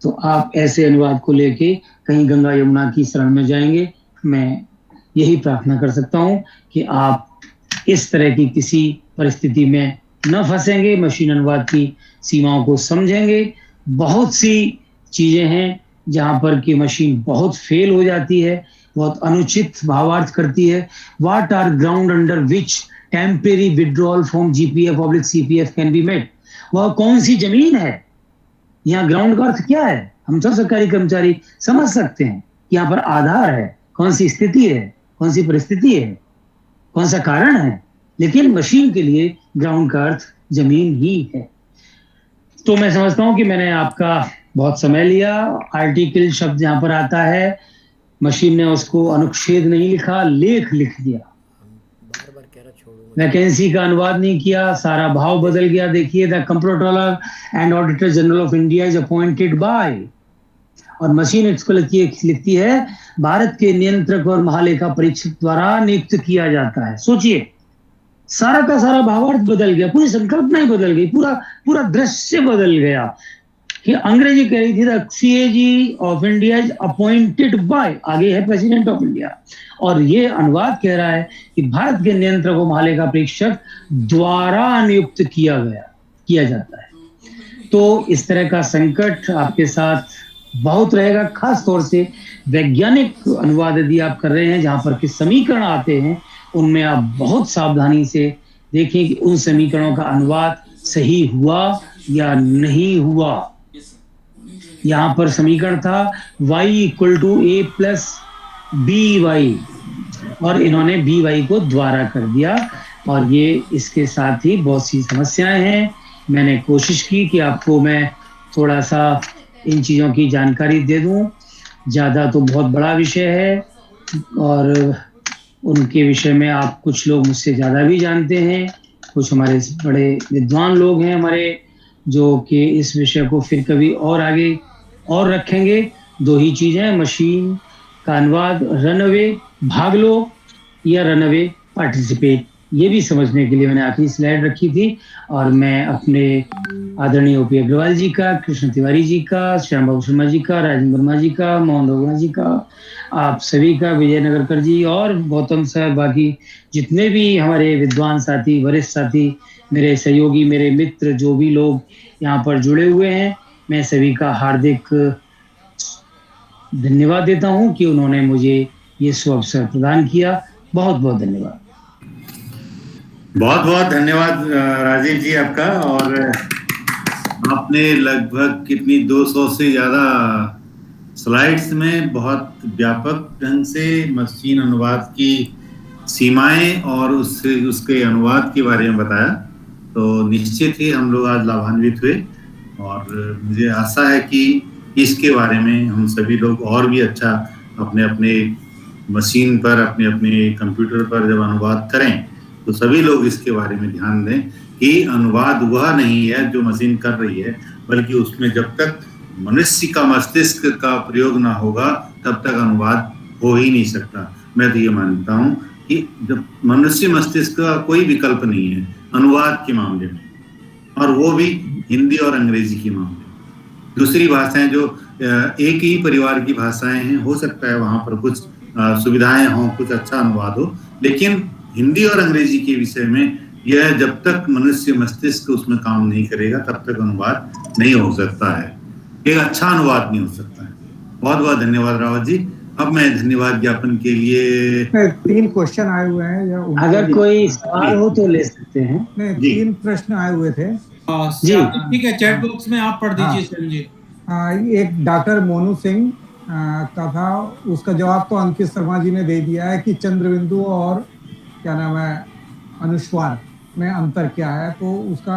तो आप ऐसे अनुवाद को लेके कहीं गंगा यमुना की शरण में जाएंगे। मैं यही प्रार्थना कर सकता हूं कि आप इस तरह की किसी परिस्थिति में न फंसेंगे, मशीन अनुवाद की सीमाओं को समझेंगे। बहुत सी चीजें हैं जहां पर कि मशीन बहुत फेल हो जाती है, बहुत अनुचित भावार्थ करती है। What are ground under which temporary withdrawal from GPF public CPF can be made. वह कौन सी जमीन है, यहाँ ग्राउंड का अर्थ क्या है, हम सब सरकारी कर्मचारी समझ सकते हैं। यहाँ पर आधार है, कौन सी स्थिति है, कौन सी परिस्थिति है, कौन सा कारण है, लेकिन मशीन के लिए ग्राउंड का अर्थ जमीन ही है। तो मैं समझता हूं कि मैंने आपका बहुत समय लिया। आर्टिकल शब्द यहाँ पर आता है, मशीन ने उसको अनुच्छेद नहीं लिखा, लेख लिख दिया। वैकेंसी का अनुवाद नहीं किया, सारा भाव बदल गया। देखिए, the comptroller and auditor general of India is appointed by, और मशीन इसको लिखती है भारत के नियंत्रक और महालेखा परीक्षक द्वारा नियुक्त किया जाता है। सोचिए, सारा का सारा भावार्थ बदल गया, पूरी संकल्पना ही बदल गई, पूरा दृश्य बदल गया। कि अंग्रेजी कह रही थी the CAG of India is appointed by, आगे है प्रेसिडेंट ऑफ इंडिया, और ये अनुवाद कह रहा है कि भारत के नियंत्रक और महालेखा परीक्षक द्वारा नियुक्त किया जाता है। तो इस तरह का संकट आपके साथ बहुत रहेगा, खास तौर से वैज्ञानिक अनुवाद यदि आप कर रहे हैं जहां पर कि समीकरण आते हैं, उनमें आप बहुत सावधानी से देखें कि उन समीकरणों का अनुवाद सही हुआ या नहीं हुआ। यहां पर समीकरण था y = a + by, और इन्होंने by को द्वारा कर दिया, और ये इसके साथ ही बहुत सी समस्याएं हैं। मैंने कोशिश की कि आपको मैं थोड़ा सा इन चीज़ों की जानकारी दे दूं। ज़्यादा तो बहुत बड़ा विषय है, और उनके विषय में आप कुछ लोग मुझसे ज़्यादा भी जानते हैं, कुछ हमारे बड़े विद्वान लोग हैं हमारे, जो कि इस विषय को फिर कभी और आगे और रखेंगे। दो ही चीज़ें, मशीन का अनुवाद रनअवे भाग लो या रनअवे पार्टिसिपेट, ये भी समझने के लिए मैंने आखिरी स्लाइड रखी थी। और मैं अपने आदरणीय OP अग्रवाल जी का, कृष्ण तिवारी जी का, श्याम बाबू शर्मा जी का, राजेंद्र वर्मा जी का, मोहन रोगना जी का, आप सभी का, विजय नगरकर जी और गौतम सर, बाकी जितने भी हमारे विद्वान साथी, वरिष्ठ साथी, मेरे सहयोगी, मेरे मित्र, जो भी लोग यहाँ पर जुड़े हुए हैं, मैं सभी का हार्दिक धन्यवाद देता हूँ कि उन्होंने मुझे ये अवसर प्रदान किया। बहुत बहुत धन्यवाद। बहुत बहुत धन्यवाद राजीव जी आपका। और आपने लगभग कितनी 200 से ज़्यादा स्लाइड्स में बहुत व्यापक ढंग से मशीन अनुवाद की सीमाएं और उसके अनुवाद के बारे में बताया। तो निश्चित ही हम लोग आज लाभान्वित हुए, और मुझे आशा है कि इसके बारे में हम सभी लोग और भी अच्छा अपने अपने मशीन पर, अपने अपने कंप्यूटर पर जब अनुवाद करें तो सभी लोग इसके बारे में ध्यान दें कि अनुवाद वह नहीं है जो मशीन कर रही है, बल्कि उसमें जब तक मनुष्य का मस्तिष्क का प्रयोग ना होगा तब तक अनुवाद हो ही नहीं सकता। मैं तो ये मानता हूँ कि जब मनुष्य मस्तिष्क का कोई विकल्प नहीं है अनुवाद के मामले में, और वो भी हिंदी और अंग्रेजी के मामले में। दूसरी भाषाएं जो एक ही परिवार की भाषाएं हैं, हो सकता है वहाँ पर कुछ सुविधाएं हों, कुछ अच्छा अनुवाद हो, लेकिन हिंदी और अंग्रेजी के विषय में यह जब तक मनुष्य मस्तिष्क उसमें काम नहीं करेगा तब तक अनुवाद नहीं हो सकता है। एक अच्छा अनुवाद नहीं हो सकता है। बहुत बहुत धन्यवाद रावत जी। अब मैं धन्यवाद ज्ञापन के लिए 3 क्वेश्चन आए हुए हैं या अगर कोई सवाल हो तो ले सकते हैं। नहीं, जी। 3 प्रश्न आए हुए थे। जी। ठीक है, चैट बॉक्स में आप पढ़ दीजिए श्याम जी। एक डॉक्टर मोनू सिंह का था, उसका जवाब तो अंकित शर्मा जी ने दे दिया है कि चंद्रबिंदु और क्या नाम है अनुस्वार में अंतर क्या है, तो उसका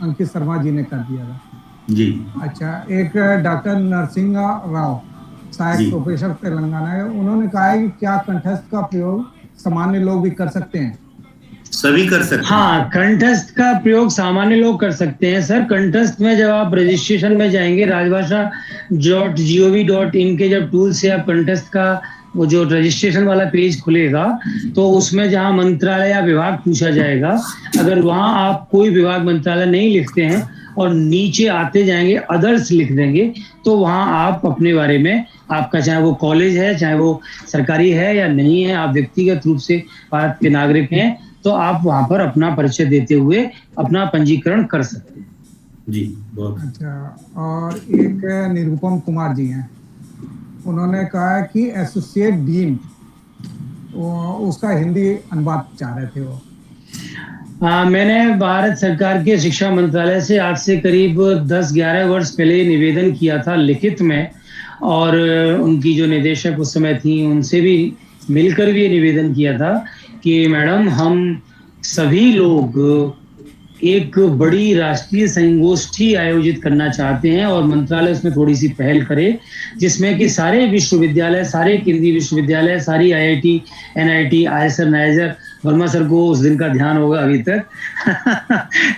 अंकित शर्मा जी ने कर दिया था जी। अच्छा, एक डॉक्टर नरसिंह राव सहायक प्रोफेसर तेलंगाना है, उन्होंने कहा है कि क्या कंठस्थ का प्रयोग सामान्य लोग भी कर सकते हैं? सभी कर सकते हैं। हाँ, कंठस्थ का प्रयोग सामान्य लोग कर सकते हैं सर। कंठस्थ में जब आप रजिस्ट्रेशन में जाएंगे, rajbhasha.gov.in के जब टूल से आप कंठस्थ का वो जो रजिस्ट्रेशन वाला पेज खुलेगा, तो उसमें जहाँ मंत्रालय या विभाग पूछा जाएगा, अगर वहाँ आप कोई विभाग मंत्रालय नहीं लिखते हैं और नीचे आते जाएंगे अदर्स लिख देंगे, तो वहाँ आप अपने बारे में, आपका चाहे वो कॉलेज है, चाहे वो सरकारी है या नहीं है, आप व्यक्तिगत रूप से भारत के नागरिक हैं, तो आप वहां पर अपना परिचय देते हुए अपना पंजीकरण कर सकते हैं। जी, बहुत अच्छा। और एक निरुपम कुमार जी हैं, उन्होंने कहा है कि एसोसिएट डीन, उसका हिंदी अनुवाद चाह रहे थे वो। मैंने भारत सरकार के शिक्षा मंत्रालय से आज से करीब 10-11 वर्ष पहले निवेदन किया था लिखित में, और उनकी जो निदेशक उस समय थी उनसे भी मिलकर भी ये निवेदन किया था कि मैडम, हम सभी लोग एक बड़ी राष्ट्रीय संगोष्ठी आयोजित करना चाहते हैं और मंत्रालय उसमें थोड़ी सी पहल करे, जिसमें कि सारे विश्वविद्यालय, सारे केंद्रीय विश्वविद्यालय, सारी IIT, NIT, IISER, niger, Verma sir को उस दिन का ध्यान होगा अभी तक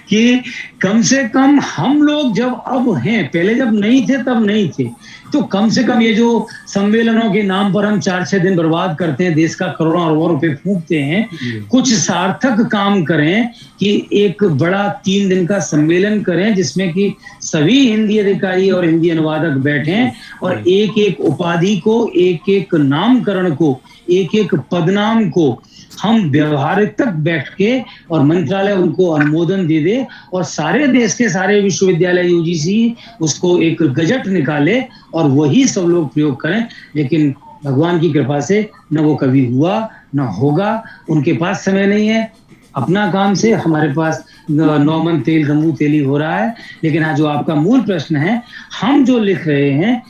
कि कम से कम हम लोग जब अब हैं, पहले जब नहीं थे तब नहीं थे, तो कम से कम ये जो सम्मेलनों के नाम पर हम 4-6 दिन बर्बाद करते हैं, देश का करोड़ों अरबों रुपए फूंकते हैं, कुछ सार्थक काम करें कि एक बड़ा 3 दिन का सम्मेलन करें जिसमें कि सभी हिंदी अधिकारी और हिंदी अनुवादक बैठें और एक एक उपाधि को, एक एक नामकरण को, एक एक पदनाम को हम व्यवहारिक तक बैठ के और मंत्रालय उनको अनुमोदन दे दे और सारे देश के सारे विश्वविद्यालय UGC उसको एक गजट निकाले और वही सब लोग प्रयोग करें। लेकिन भगवान की कृपा से न वो कभी हुआ न होगा, उनके पास समय नहीं है। अपना काम से हमारे पास 9 मन तेल गंगू तेली हो रहा है। लेकिन आज जो आपका मूल प्रश्न है, हम जो लिख रहे हैं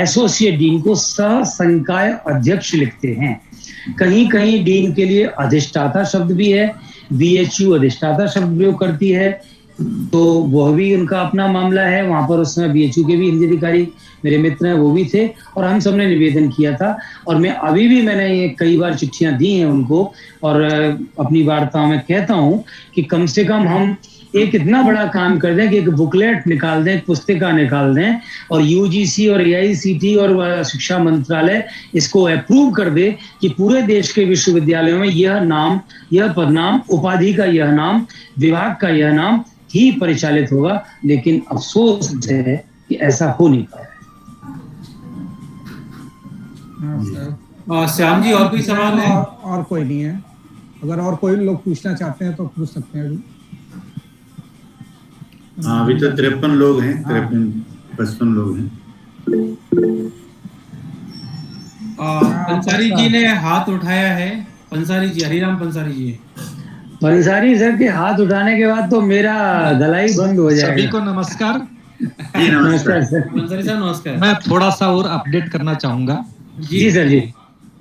एसोसिएट डीन को सह संकाय अध्यक्ष लिखते हैं। कहीं कहीं डीन के लिए अधिष्ठाता शब्द भी है, BHU अधिष्ठाता शब्द प्रयोग करती है, तो वह भी उनका अपना मामला है। वहां पर उस समय BHU के भी हिंदी अधिकारी मेरे मित्र हैं, वो भी थे और हम सबने निवेदन किया था। और मैं अभी भी मैंने ये कई बार चिट्ठियां दी हैं उनको और अपनी वार्ताओं में कहता हूं कि कम से कम हम एक इतना बड़ा काम कर दें कि एक बुकलेट निकाल दें, एक पुस्तिका निकाल दें और UGC और AICTE और शिक्षा मंत्रालय इसको अप्रूव कर दे कि पूरे देश के विश्वविद्यालयों में यह नाम, यह पदनाम, उपाधि का यह नाम, विभाग का यह नाम ही परिचालित होगा। लेकिन अफसोस है कि ऐसा हो नहीं पाया। श्याम जी, और कोई सवाल है? और कोई नहीं है। अगर और कोई लोग पूछना चाहते हैं तो पूछ सकते हैं अभी। हाँ, अभी तो 53 लोग हैं, 53-55 लोग हैं। पंसारी जी ने हाथ उठाया है। पंसारी जी, हरिराम पंसारी जी। पंसारी सर के हाथ उठाने के बाद तो मेरा गला ही बंद हो जाएगा। सभी को नमस्कार। जी नमस्कार सर। पंसारी साहब नमस्कार। मैं थोड़ा सा और अपडेट करना चाहूंगा जी सर जी,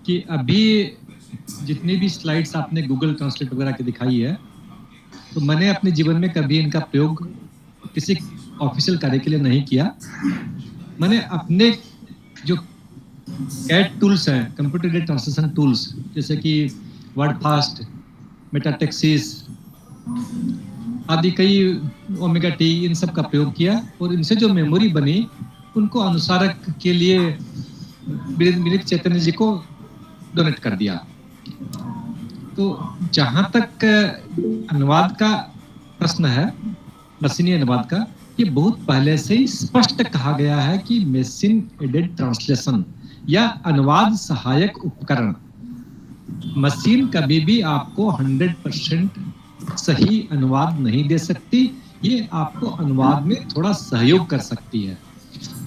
कि अभी जितनी भी स्लाइड्स आपने गूगल ट्रांसलेट वगैरह की दिखाई है, तो मैंने अपने जीवन में कभी इनका प्रयोग किसी ऑफिशियल कार्य के लिए नहीं किया। मैंने अपने जो कैट टूल्स हैं, कंप्यूटर एडेड ट्रांसलेशन टूल्स, जैसे कि वर्डफास्ट, मेटाटेक्सिस आदि कई, ओमेगा टी, इन सब का प्रयोग किया और इनसे जो मेमोरी बनी उनको अनुसारक के लिए विनीत चैतन्य जी को डोनेट कर दिया। तो जहां तक अनुवाद का प्रश्न है, मशीनी अनुवाद का, ये बहुत पहले से ही स्पष्ट कहा गया है कि मशीन एडेड ट्रांसलेशन या अनुवाद सहायक उपकरण, मशीन कभी भी आपको 100% सही अनुवाद नहीं दे सकती। ये आपको अनुवाद में थोड़ा सहयोग कर सकती है।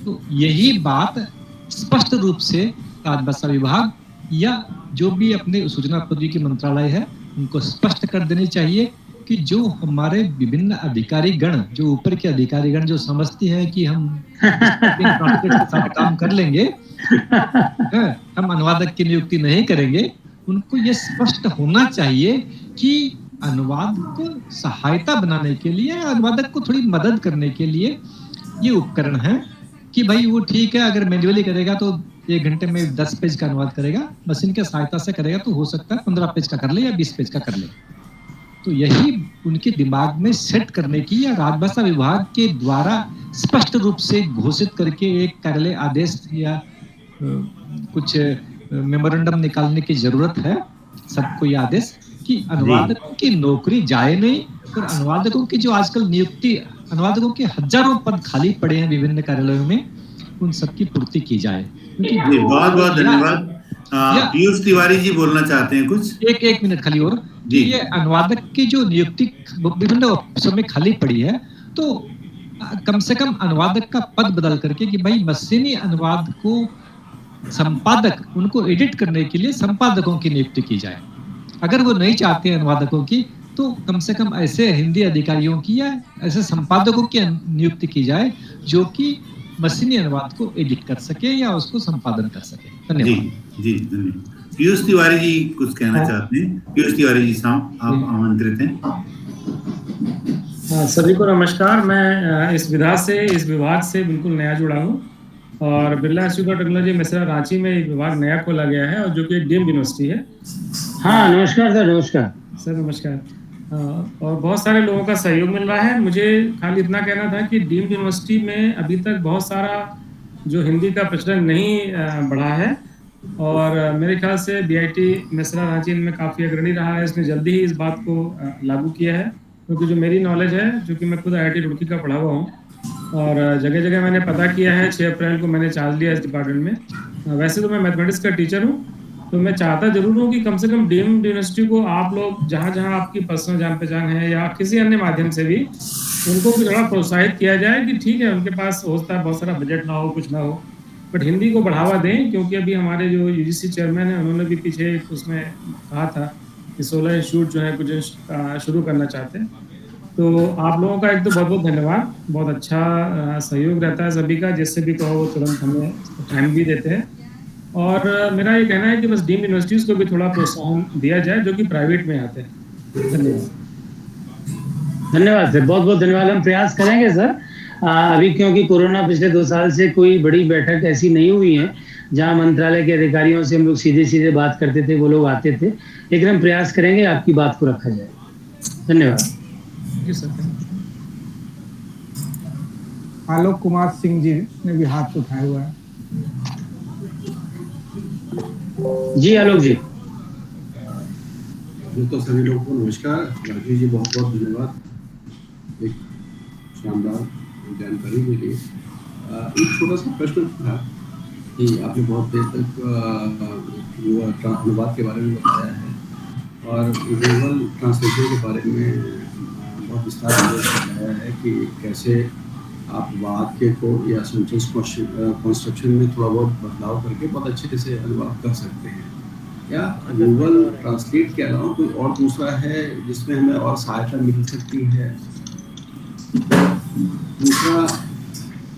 तो यही बात स्पष्ट रूप से राजभाषा विभाग या जो भी अपने सूचना प्रौद्योगिकी मंत्रालय है उनको स्पष्ट कर देनी चाहिए कि जो हमारे विभिन्न अधिकारी गण, जो ऊपर के अधिकारी गण जो समझती है कि हम के साथ काम कर लेंगे, हम अनुवादक की नियुक्ति नहीं करेंगे, उनको ये स्पष्ट होना चाहिए कि अनुवाद को सहायता बनाने के लिए, अनुवादक को थोड़ी मदद करने के लिए ये उपकरण है कि भाई वो ठीक है, अगर मैन्युअली करेगा तो 1 घंटे में 10 पेज का अनुवाद करेगा, मशीन के सहायता से करेगा तो हो सकता है 15 पेज का कर ले या 20 पेज का कर ले। तो यही उनके दिमाग में सेट करने की या राजभाषा विभाग के द्वारा स्पष्ट रूप से घोषित करके एक कार्यालय आदेश या कुछ मेमोरेंडम निकालने की जरूरत है सबको ये आदेश कि अनुवादकों की नौकरी जाए नहीं, और अनुवादकों की जो आजकल नियुक्ति, अनुवादकों के हजारों पद खाली पड़े हैं विभिन्न कार्यालयों में, उन सबकी पूर्ति की जाए। बहुत बहुत धन्यवाद। पीयूष तिवारी जी बोलना चाहते हैं कुछ। एक मिनट खाली और कि ये अनुवादक की जो नियुक्ति विभिन्न ऑफिसों में खाली पड़ी है, तो कम से कम अनुवादक का पद बदल करके कि भाई मशीनी अनुवाद को संपादक, उनको एडिट करने के लिए संपादकों की नियुक्ति की जाए। अगर वो नहीं चाहते हैं अनुवादकों की, तो कम से कम ऐसे हिंदी अधिकारियों की या ऐसे संपादकों की नियुक्ति की जाए जो कि मशीनी अनुवाद को एडिट कर सके या उसको संपादन कर सके। धन्यवाद। जी धन्यवाद। पीयूष तिवारी जी कुछ कहना चाहते हैं। पीयूष तिवारी जी साहब, आप आमंत्रित हैं। सभी को नमस्कार। मैं इस विभाग से बिल्कुल नया जुड़ा हूँ और Birla institute of technology Mesra Ranchi में एक विभाग नया खोला गया है और जो कि डीम्ड यूनिवर्सिटी है। हाँ नमस्कार सर। नमस्कार सर। नमस्कार। और बहुत सारे लोगों का सहयोग मिल रहा है। मुझे खाली इतना कहना था कि डीम्ड यूनिवर्सिटी में अभी तक बहुत सारा जो हिंदी का प्रचलन नहीं बढ़ा है और मेरे ख्याल से बीआईटी मेसरा रांची में काफ़ी अग्रणी रहा है। इसने जल्दी ही इस बात को लागू किया है, क्योंकि जो मेरी नॉलेज है, जो कि मैं खुद IIT रुड़की का पढ़ा हुआ हूँ और जगह जगह मैंने पता किया है। 6 अप्रैल को मैंने चार्ज लिया इस डिपार्टमेंट में। वैसे तो मैं मैथमेटिक्स का टीचर हूँ, तो मैं चाहता जरूर हूँ कि कम से कम डीम्ड यूनिवर्सिटी को आप लोग जहाँ जहाँ आपकी पर्सनल जान पहचान है या किसी अन्य माध्यम से भी उनको भी थोड़ा प्रोत्साहित किया जाए कि ठीक है, उनके पास होता है बहुत सारा बजट ना हो, कुछ ना हो, बट हिंदी को बढ़ावा दें। क्योंकि अभी हमारे जो UGC चेयरमैन है, उन्होंने भी पीछे उसमें कहा था कि 16 इंस्टीट्यूट जो है कुछ शुरू करना चाहते हैं। तो आप लोगों का एक तो बहुत बहुत धन्यवाद। बहुत अच्छा सहयोग रहता है सभी का, जिससे भी कहो वो तुरंत हमें टाइम भी देते हैं। और मेरा ये कहना है कि बस डीम्ड यूनिवर्सिटीज़ को भी थोड़ा प्रोत्साहन दिया जाए जो कि प्राइवेट में आते हैं। धन्यवाद। धन्यवाद सर, बहुत बहुत धन्यवाद। हम प्रयास करेंगे सर। अभी क्योंकि कोरोना पिछले 2 साल से कोई बड़ी बैठक ऐसी नहीं हुई है जहां मंत्रालय के अधिकारियों से हम लोग सीधे सीधे बात करते थे, वो लोग आते थे, लेकिन हम प्रयास करेंगे आपकी बात को रखा जाए। धन्यवाद। आलोक कुमार सिंह जी ने भी हाथ उठाया हुआ है। जी आलोक जी। तो सभी लोगों को नमस्कार। राजीव जी बहुत बहुत धन्यवाद एक शानदार जानकारी के लिए। एक छोटा सा प्रश्न था कि आपने बहुत देर तक अनुवाद के बारे में बताया है और गूगल ट्रांसलेशन के बारे में बहुत विस्तार से बताया है कि कैसे आप वाक्य को या सेंटेंस कंस्ट्रक्शन में थोड़ा बहुत बदलाव करके बहुत अच्छे से अनुवाद कर सकते हैं। क्या गूगल ट्रांसलेट के अलावा कोई और दूसरा है जिसमें हमें और सहायता मिल सकती है? दूसरा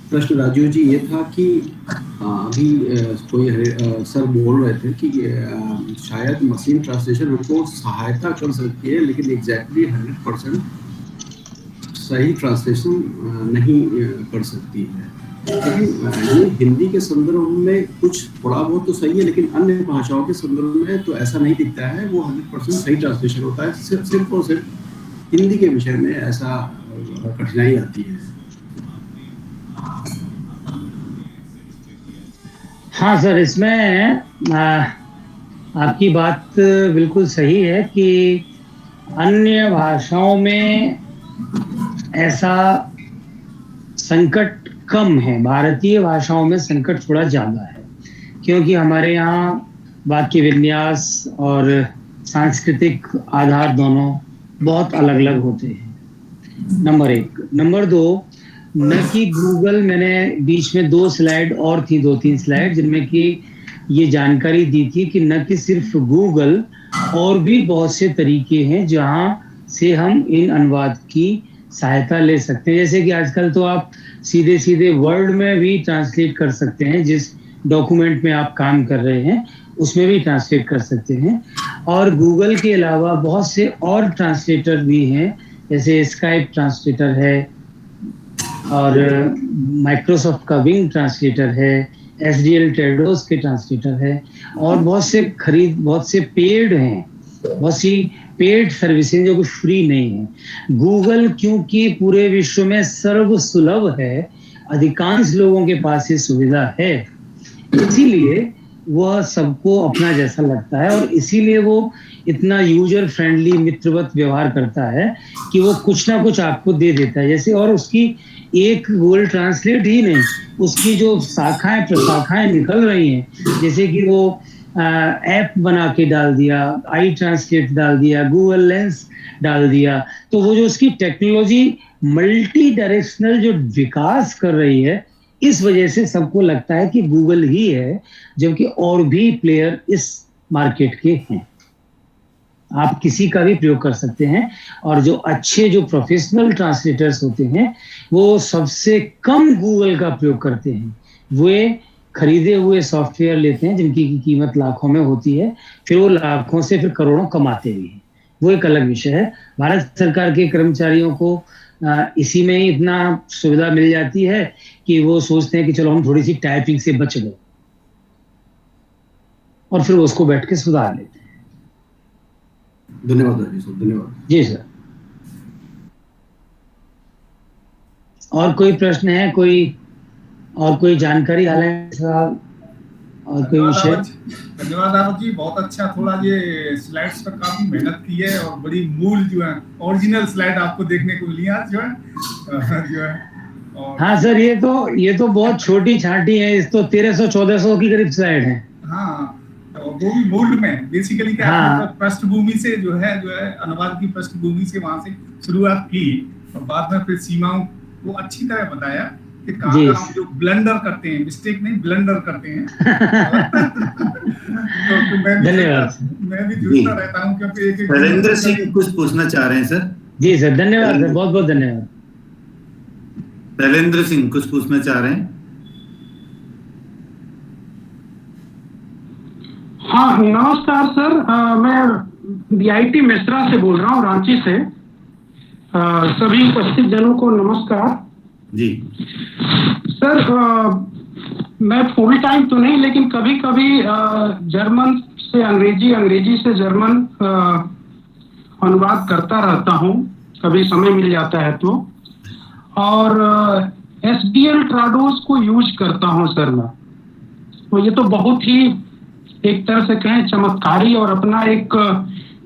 प्रश्न राजीव जी ये था कि अभी कोई सर बोल रहे थे कि शायद मशीन ट्रांसलेशन उनको सहायता कर सकती है, लेकिन एग्जैक्टली 100% सही ट्रांसलेशन नहीं कर सकती है। लेकिन ये हिंदी के संदर्भ में कुछ थोड़ा बहुत तो सही है, लेकिन अन्य भाषाओं के संदर्भ में तो ऐसा नहीं दिखता है। वो 100% सही ट्रांसलेशन होता है। सिर्फ और सिर्फ हिंदी के विषय में ऐसा कठिनाई आती है। हाँ सर, इसमें आपकी बात बिल्कुल सही है कि अन्य भाषाओं में ऐसा संकट कम है, भारतीय भाषाओं में संकट थोड़ा ज़्यादा है, क्योंकि हमारे यहाँ वाक्य विन्यास और सांस्कृतिक आधार दोनों बहुत अलग अलग होते हैं। नंबर 1। नंबर 2, न कि गूगल, मैंने बीच में 2 स्लाइड और थी, 2-3 स्लाइड जिनमें कि ये जानकारी दी थी कि न कि सिर्फ गूगल, और भी बहुत से तरीके हैं जहां से हम इन अनुवाद की सहायता ले सकते हैं। जैसे कि आजकल तो आप सीधे सीधे वर्ड में भी ट्रांसलेट कर सकते हैं, जिस डॉक्यूमेंट में आप काम कर रहे हैं उसमें भी ट्रांसलेट कर सकते हैं। और गूगल के अलावा बहुत से और ट्रांसलेटर भी हैं, जैसे स्काइप ट्रांसलेटर है, और माइक्रोसॉफ्ट का विंग ट्रांसलेटर है, एसडीएल ट्रेडोस के ट्रांसलेटर है, और बहुत से पेड हैं, बहुत सी पेड सर्विसेज जो कि फ्री नहीं है। गूगल क्योंकि पूरे विश्व में सर्वसुलभ है, अधिकांश लोगों के पास ये सुविधा है, इसीलिए वह सबको अपना जैसा लगता है, और इसीलिए वो इतना यूजर फ्रेंडली, मित्रवत व्यवहार करता है कि वो कुछ ना कुछ आपको दे देता है। जैसे, और उसकी एक गूगल ट्रांसलेट ही नहीं, उसकी जो शाखाएं प्रशाखाएं निकल रही हैं, जैसे कि वो ऐप बना के डाल दिया, आई ट्रांसलेट डाल दिया, गूगल लेंस डाल दिया, तो वो जो उसकी टेक्नोलॉजी मल्टी डायरेक्शनल जो विकास कर रही है, इस वजह से सबको लगता है कि गूगल ही है, जबकि और भी प्लेयर इस मार्केट के हैं। आप किसी का भी प्रयोग कर सकते हैं, और जो अच्छे, जो प्रोफेशनल ट्रांसलेटर्स होते हैं, वो सबसे कम गूगल का प्रयोग करते हैं। वे खरीदे हुए सॉफ्टवेयर लेते हैं जिनकी कीमत लाखों में होती है, फिर वो लाखों से फिर करोड़ों कमाते भी हैं, वो एक अलग विषय है। भारत सरकार के कर्मचारियों को इसी में ही इतना सुविधा मिल जाती है कि वो सोचते हैं कि चलो हम थोड़ी सी टाइपिंग से बच गए, और फिर उसको बैठ के सुधार लेते हैं। धन्यवाद राजीव सर, धन्यवाद। जी सर। और कोई प्रश्न है, और कोई जानकारी, हालांकि और कोई विषय? धन्यवाद रावत जी, बहुत अच्छा। थोड़ा ये स्लाइड्स पर काफी मेहनत की है, और बड़ी मूल जो है ओरिजिनल स्लाइड आपको देखने को मिली आज जो है और हाँ सर, ये तो बहुत छोटी छाटी है, इस तो 1300-1400 की करीब स्लाइड है। हाँ, तो वो भी मूल में बेसिकली क्या, हाँ। पृष्ठभूमि से जो है अनुवाद की पृष्ठभूमि से वहां से शुरुआत की, और बाद में फिर सीमाओं को अच्छी तरह बताया कि कहाँ हम जो ब्लंडर करते हैं, मिस्टेक नहीं ब्लंडर करते हैं। तो मैं भी जुड़ता रहता हूँ, क्योंकि शैलेंद्र सिंह कुछ पूछना चाह रहे हैं सर। जी सर, धन्यवाद सर, बहुत बहुत धन्यवाद। शैलेंद्र सिंह कुछ पूछना चाह रहे हैं। हाँ, नमस्कार सर, मैं बीआईटी मिश्रा से बोल रहा हूँ, रांची से। सभी उपस्थित जनों को नमस्कार जी सर। मैं फुल टाइम तो नहीं, लेकिन कभी कभी जर्मन से अंग्रेजी, अंग्रेजी से जर्मन अनुवाद करता रहता हूँ, कभी समय मिल जाता है तो। और एसडीएल ट्राडोस को यूज करता हूँ सर मैं। तो ये तो बहुत ही एक तरह से कहें चमत्कारी, और अपना एक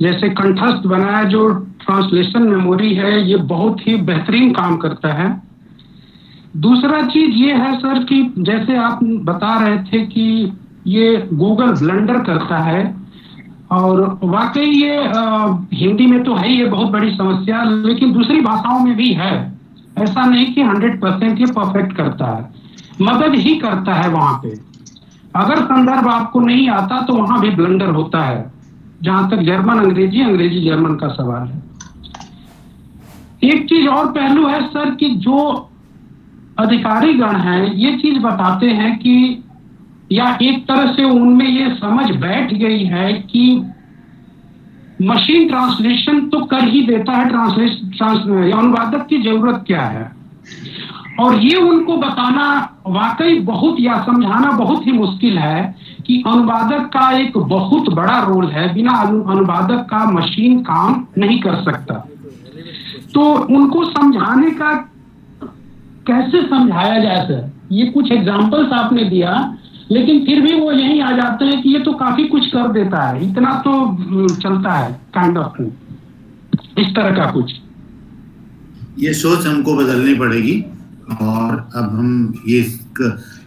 जैसे कंठस्थ बनाया जो ट्रांसलेशन मेमोरी है, ये बहुत ही बेहतरीन काम करता है। दूसरा चीज ये है सर कि जैसे आप बता रहे थे कि ये गूगल ब्लंडर करता है, और वाकई ये हिंदी में तो है, ये बहुत बड़ी समस्या, लेकिन दूसरी भाषाओं में भी है। ऐसा नहीं कि 100% ये परफेक्ट करता है, मदद ही करता है वहां पे। अगर संदर्भ आपको नहीं आता तो वहां भी ब्लंडर होता है, जहां तक जर्मन अंग्रेजी, अंग्रेजी जर्मन का सवाल है। एक चीज और पहलू है सर कि जो अधिकारी गण हैं ये चीज बताते हैं कि, या एक तरह से उनमें ये समझ बैठ गई है कि मशीन ट्रांसलेशन तो कर ही देता है, अनुवादक की जरूरत क्या है। और ये उनको बताना वाकई बहुत, या समझाना बहुत ही मुश्किल है कि अनुवादक का एक बहुत बड़ा रोल है, बिना अनुवादक का मशीन काम नहीं कर सकता। तो उनको समझाने का कैसे समझाया जाए सर? ये कुछ एग्जांपल्स आपने दिया, लेकिन फिर भी वो यहीं आ जाते हैं कि ये तो काफी कुछ कर देता है, इतना तो चलता है, काइंड ऑफ इस तरह का कुछ। ये सोच हमको बदलनी पड़ेगी, और अब हम ये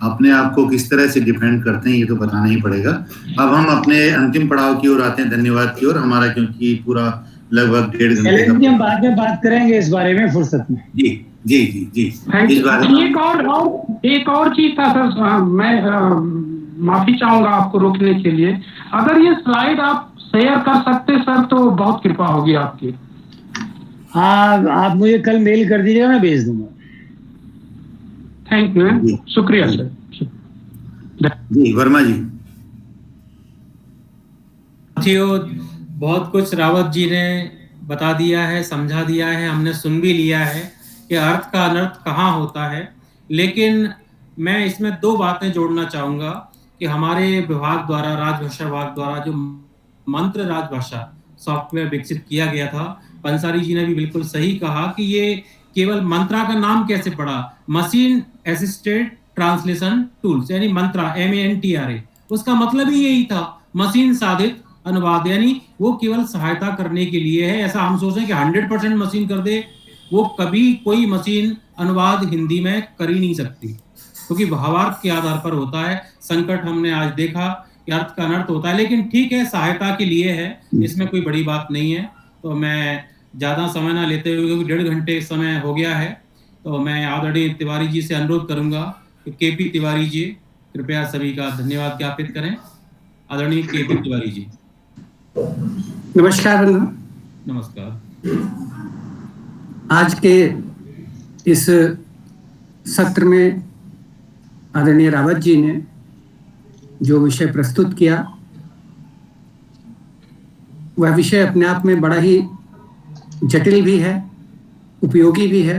अपने आप को किस तरह से डिफेंड करते हैं ये तो बताना ही पड़ेगा। अब हम अपने अंतिम पड़ाव की ओर आते हैं, धन्यवाद की ओर। हमारा क्योंकि पूरा लगभग 1.5 घंटे का, हम बाद में बात करेंगे इस बारे में फुर्सत में। जी जी जी जी थैंक इस यू। बारे में एक और चीज था सर, मैं माफी चाहूंगा आपको रोकने के लिए। अगर ये स्लाइड आप शेयर कर सकते सर तो बहुत कृपा होगी आपकी। हाँ, आप मुझे कल मेल कर दीजिएगा, मैं भेज दूंगा। थैंक यू, शुक्रिया सर। जी वर्मा जी। साथियों, बहुत कुछ रावत जी ने बता दिया है, समझा दिया है, हमने सुन भी लिया है कि अर्थ का अनर्थ कहाँ होता है। लेकिन मैं इसमें दो बातें जोड़ना चाहूँगा कि हमारे विभाग द्वारा, राजभाषा विभाग द्वारा जो मंत्र राजभाषा सॉफ्टवेयर विकसित किया गया था, पंसारी जी ने भी बिल्कुल सही कहा कि ये केवल मंत्रा का नाम कैसे पड़ा, मशीन असिस्टेड ट्रांसलेशन टूल्स, यानी मंत्रा MANTRA, उसका मतलब ही यही था, मशीन साधित अनुवाद, यानी वो केवल सहायता करने के लिए है। ऐसा हम सोचें कि 100% मशीन कर दे, वो कभी कोई मशीन अनुवाद हिंदी में कर ही नहीं सकती, क्योंकि भावार्थ के आधार पर होता है। संकट हमने आज देखा कि अर्थ का अनर्थ होता है, लेकिन ठीक है, सहायता के लिए है, इसमें कोई बड़ी बात नहीं है। तो मैं ज्यादा समय ना लेते हुए, क्योंकि 1.5 घंटे समय हो गया है, तो मैं आदरणीय तिवारी जी से अनुरोध करूंगा कि KP तिवारी जी कृपया सभी का धन्यवाद ज्ञापित करें। आदरणीय KP तिवारी जी। नमस्कार। नमस्कार। आज के इस सत्र में आदरणीय रावत जी ने जो विषय प्रस्तुत किया, वह विषय अपने आप में बड़ा ही जटिल भी है, उपयोगी भी है,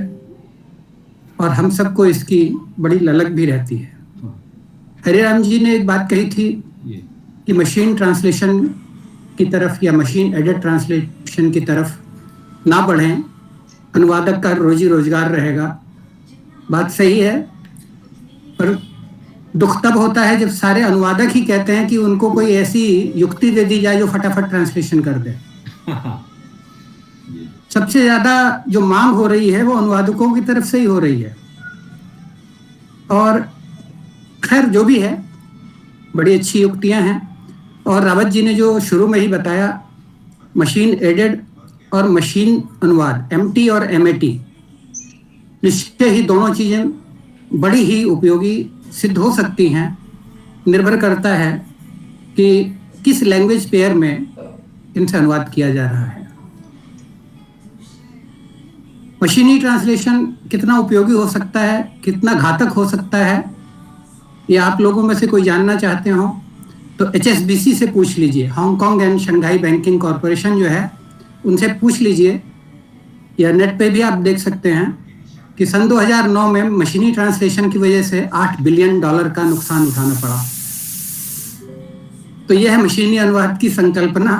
और हम सबको इसकी बड़ी ललक भी रहती है। हरिराम जी ने एक बात कही थी कि मशीन ट्रांसलेशन की तरफ या मशीन एडेड ट्रांसलेशन की तरफ ना बढ़ें, अनुवादक का रोजी रोजगार रहेगा। बात सही है, पर दुख तब होता है जब सारे अनुवादक ही कहते हैं कि उनको कोई ऐसी युक्ति दे दी जाए जो फटाफट ट्रांसलेशन कर दे। सबसे ज्यादा जो मांग हो रही है वो अनुवादकों की तरफ से ही हो रही है। और खैर जो भी है, बड़ी अच्छी युक्तियां हैं। और रावत जी ने जो शुरू में ही बताया, मशीन एडेड और मशीन अनुवाद, MT और MAT, निश्चय ही दोनों चीजें बड़ी ही उपयोगी सिद्ध हो सकती हैं। निर्भर करता है कि किस लैंग्वेज पेयर में इनसे अनुवाद किया जा रहा है। मशीनी ट्रांसलेशन कितना उपयोगी हो सकता है, कितना घातक हो सकता है, ये आप लोगों में से कोई जानना चाहते हो तो HSBC से पूछ लीजिए। Hong Kong and Shanghai banking corporation जो है, उनसे पूछ लीजिए, या नेट पे भी आप देख सकते हैं कि सन 2009 में मशीनी ट्रांसलेशन की वजह से $8 बिलियन का नुकसान उठाना पड़ा। तो यह है मशीनी अनुवाद की संकल्पना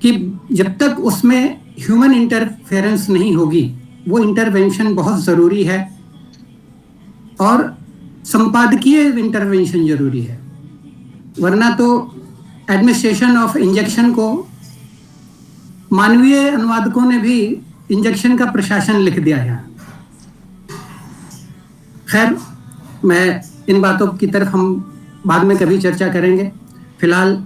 कि जब तक उसमें ह्यूमन इंटरफेरेंस नहीं होगी, वो इंटरवेंशन बहुत ज़रूरी है, और संपादकीय इंटरवेंशन जरूरी है। वरना तो एडमिनिस्ट्रेशन ऑफ इंजेक्शन को मानवीय अनुवादकों ने भी इंजेक्शन का प्रशासन लिख दिया है। खैर, मैं इन बातों की तरफ हम बाद में कभी चर्चा करेंगे। फिलहाल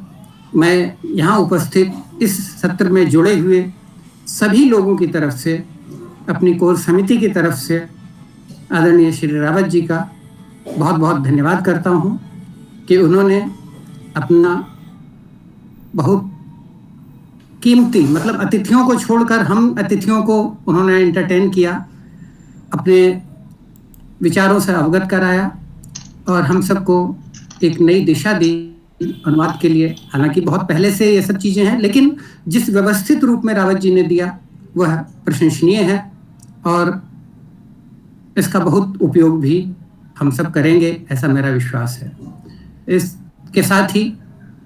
मैं यहाँ उपस्थित इस सत्र में जुड़े हुए सभी लोगों की तरफ से, अपनी कोर समिति की तरफ से आदरणीय श्री रावत जी का बहुत बहुत धन्यवाद करता हूँ कि उन्होंने अपना बहुत कीमती, मतलब अतिथियों को छोड़कर हम अतिथियों को उन्होंने एंटरटेन किया, अपने विचारों से अवगत कराया, और हम सबको एक नई दिशा दी अनुवाद के लिए। हालांकि बहुत पहले से ये सब चीज़ें हैं, लेकिन जिस व्यवस्थित रूप में रावत जी ने दिया वह प्रशंसनीय है, और इसका बहुत उपयोग भी हम सब करेंगे, ऐसा मेरा विश्वास है। इसके साथ ही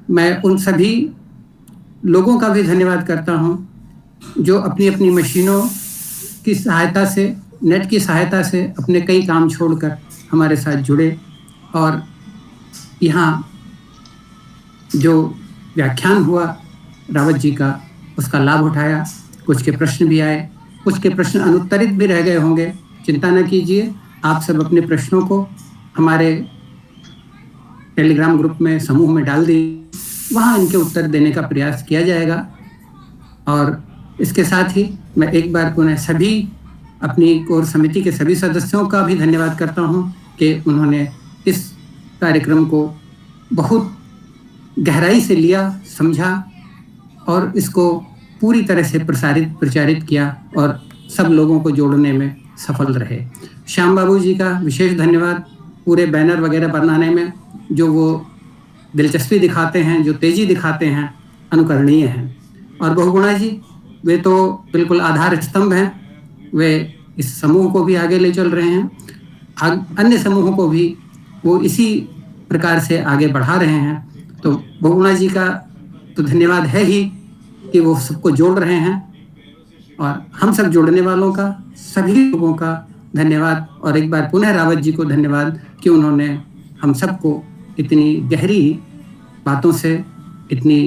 मैं उन सभी लोगों का भी धन्यवाद करता हूं जो अपनी अपनी मशीनों की सहायता से, नेट की सहायता से अपने कई काम छोड़कर हमारे साथ जुड़े, और यहाँ जो व्याख्यान हुआ रावत जी का, उसका लाभ उठाया। कुछ के प्रश्न भी आए, कुछ के प्रश्न अनुत्तरित भी रह गए होंगे, चिंता न कीजिए। आप सब अपने प्रश्नों को हमारे टेलीग्राम ग्रुप में, समूह में डाल दीजिए, वहाँ इनके उत्तर देने का प्रयास किया जाएगा। और इसके साथ ही मैं एक बार पुनः सभी अपनी कोर समिति के सभी सदस्यों का भी धन्यवाद करता हूं कि उन्होंने इस कार्यक्रम को बहुत गहराई से लिया, समझा और इसको पूरी तरह से प्रचारित किया और सब लोगों को जोड़ने में सफल रहे। श्याम बाबू जी का विशेष धन्यवाद, पूरे बैनर वगैरह बनाने में जो वो दिलचस्पी दिखाते हैं, जो तेजी दिखाते हैं, अनुकरणीय हैं। और बहुगुणा जी, वे तो बिल्कुल आधार स्तंभ हैं, वे इस समूह को भी आगे ले चल रहे हैं, अन्य समूहों को भी वो इसी प्रकार से आगे बढ़ा रहे हैं। तो बहुगुणा जी का तो धन्यवाद है ही कि वो सबको जोड़ रहे हैं, और हम सब जोड़ने वालों का, सभी लोगों का धन्यवाद। और एक बार पुनः रावत जी को धन्यवाद कि उन्होंने हम सबको इतनी गहरी बातों से, इतनी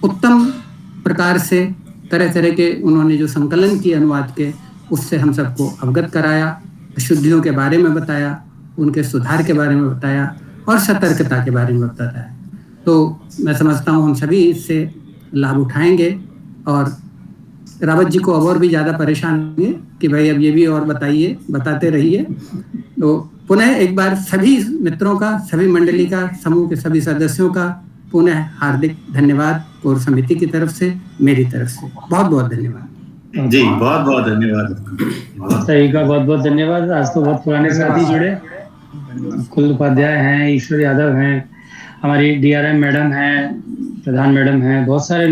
उत्तम प्रकार से, तरह तरह के उन्होंने जो संकलन किए अनुवाद के, उससे हम सबको अवगत कराया, अशुद्धियों के बारे में बताया, उनके सुधार के बारे में बताया और सतर्कता के बारे में बताया। तो मैं समझता हूँ हम सभी इससे लाभ उठाएंगे और रावत जी को और भी ज़्यादा परेशान होंगे कि भाई अब ये भी और बताइए, बताते रहिए। तो पुनः एक बार सभी मित्रों का, सभी मंडली का, समूह के सभी सदस्यों का पुनः हार्दिक धन्यवाद कोर समिति की तरफ से, मेरी तरफ से बहुत बहुत धन्यवाद जी। बहुत बहुत धन्यवाद। सही का बहुत बहुत धन्यवाद। आज तो बहुत पुराने साथी जुड़े, कुल उपाध्याय हैं, ईश्वर यादव हैं, हमारी DRM मैडम हैं, प्रधान मैडम हैं, बहुत सारे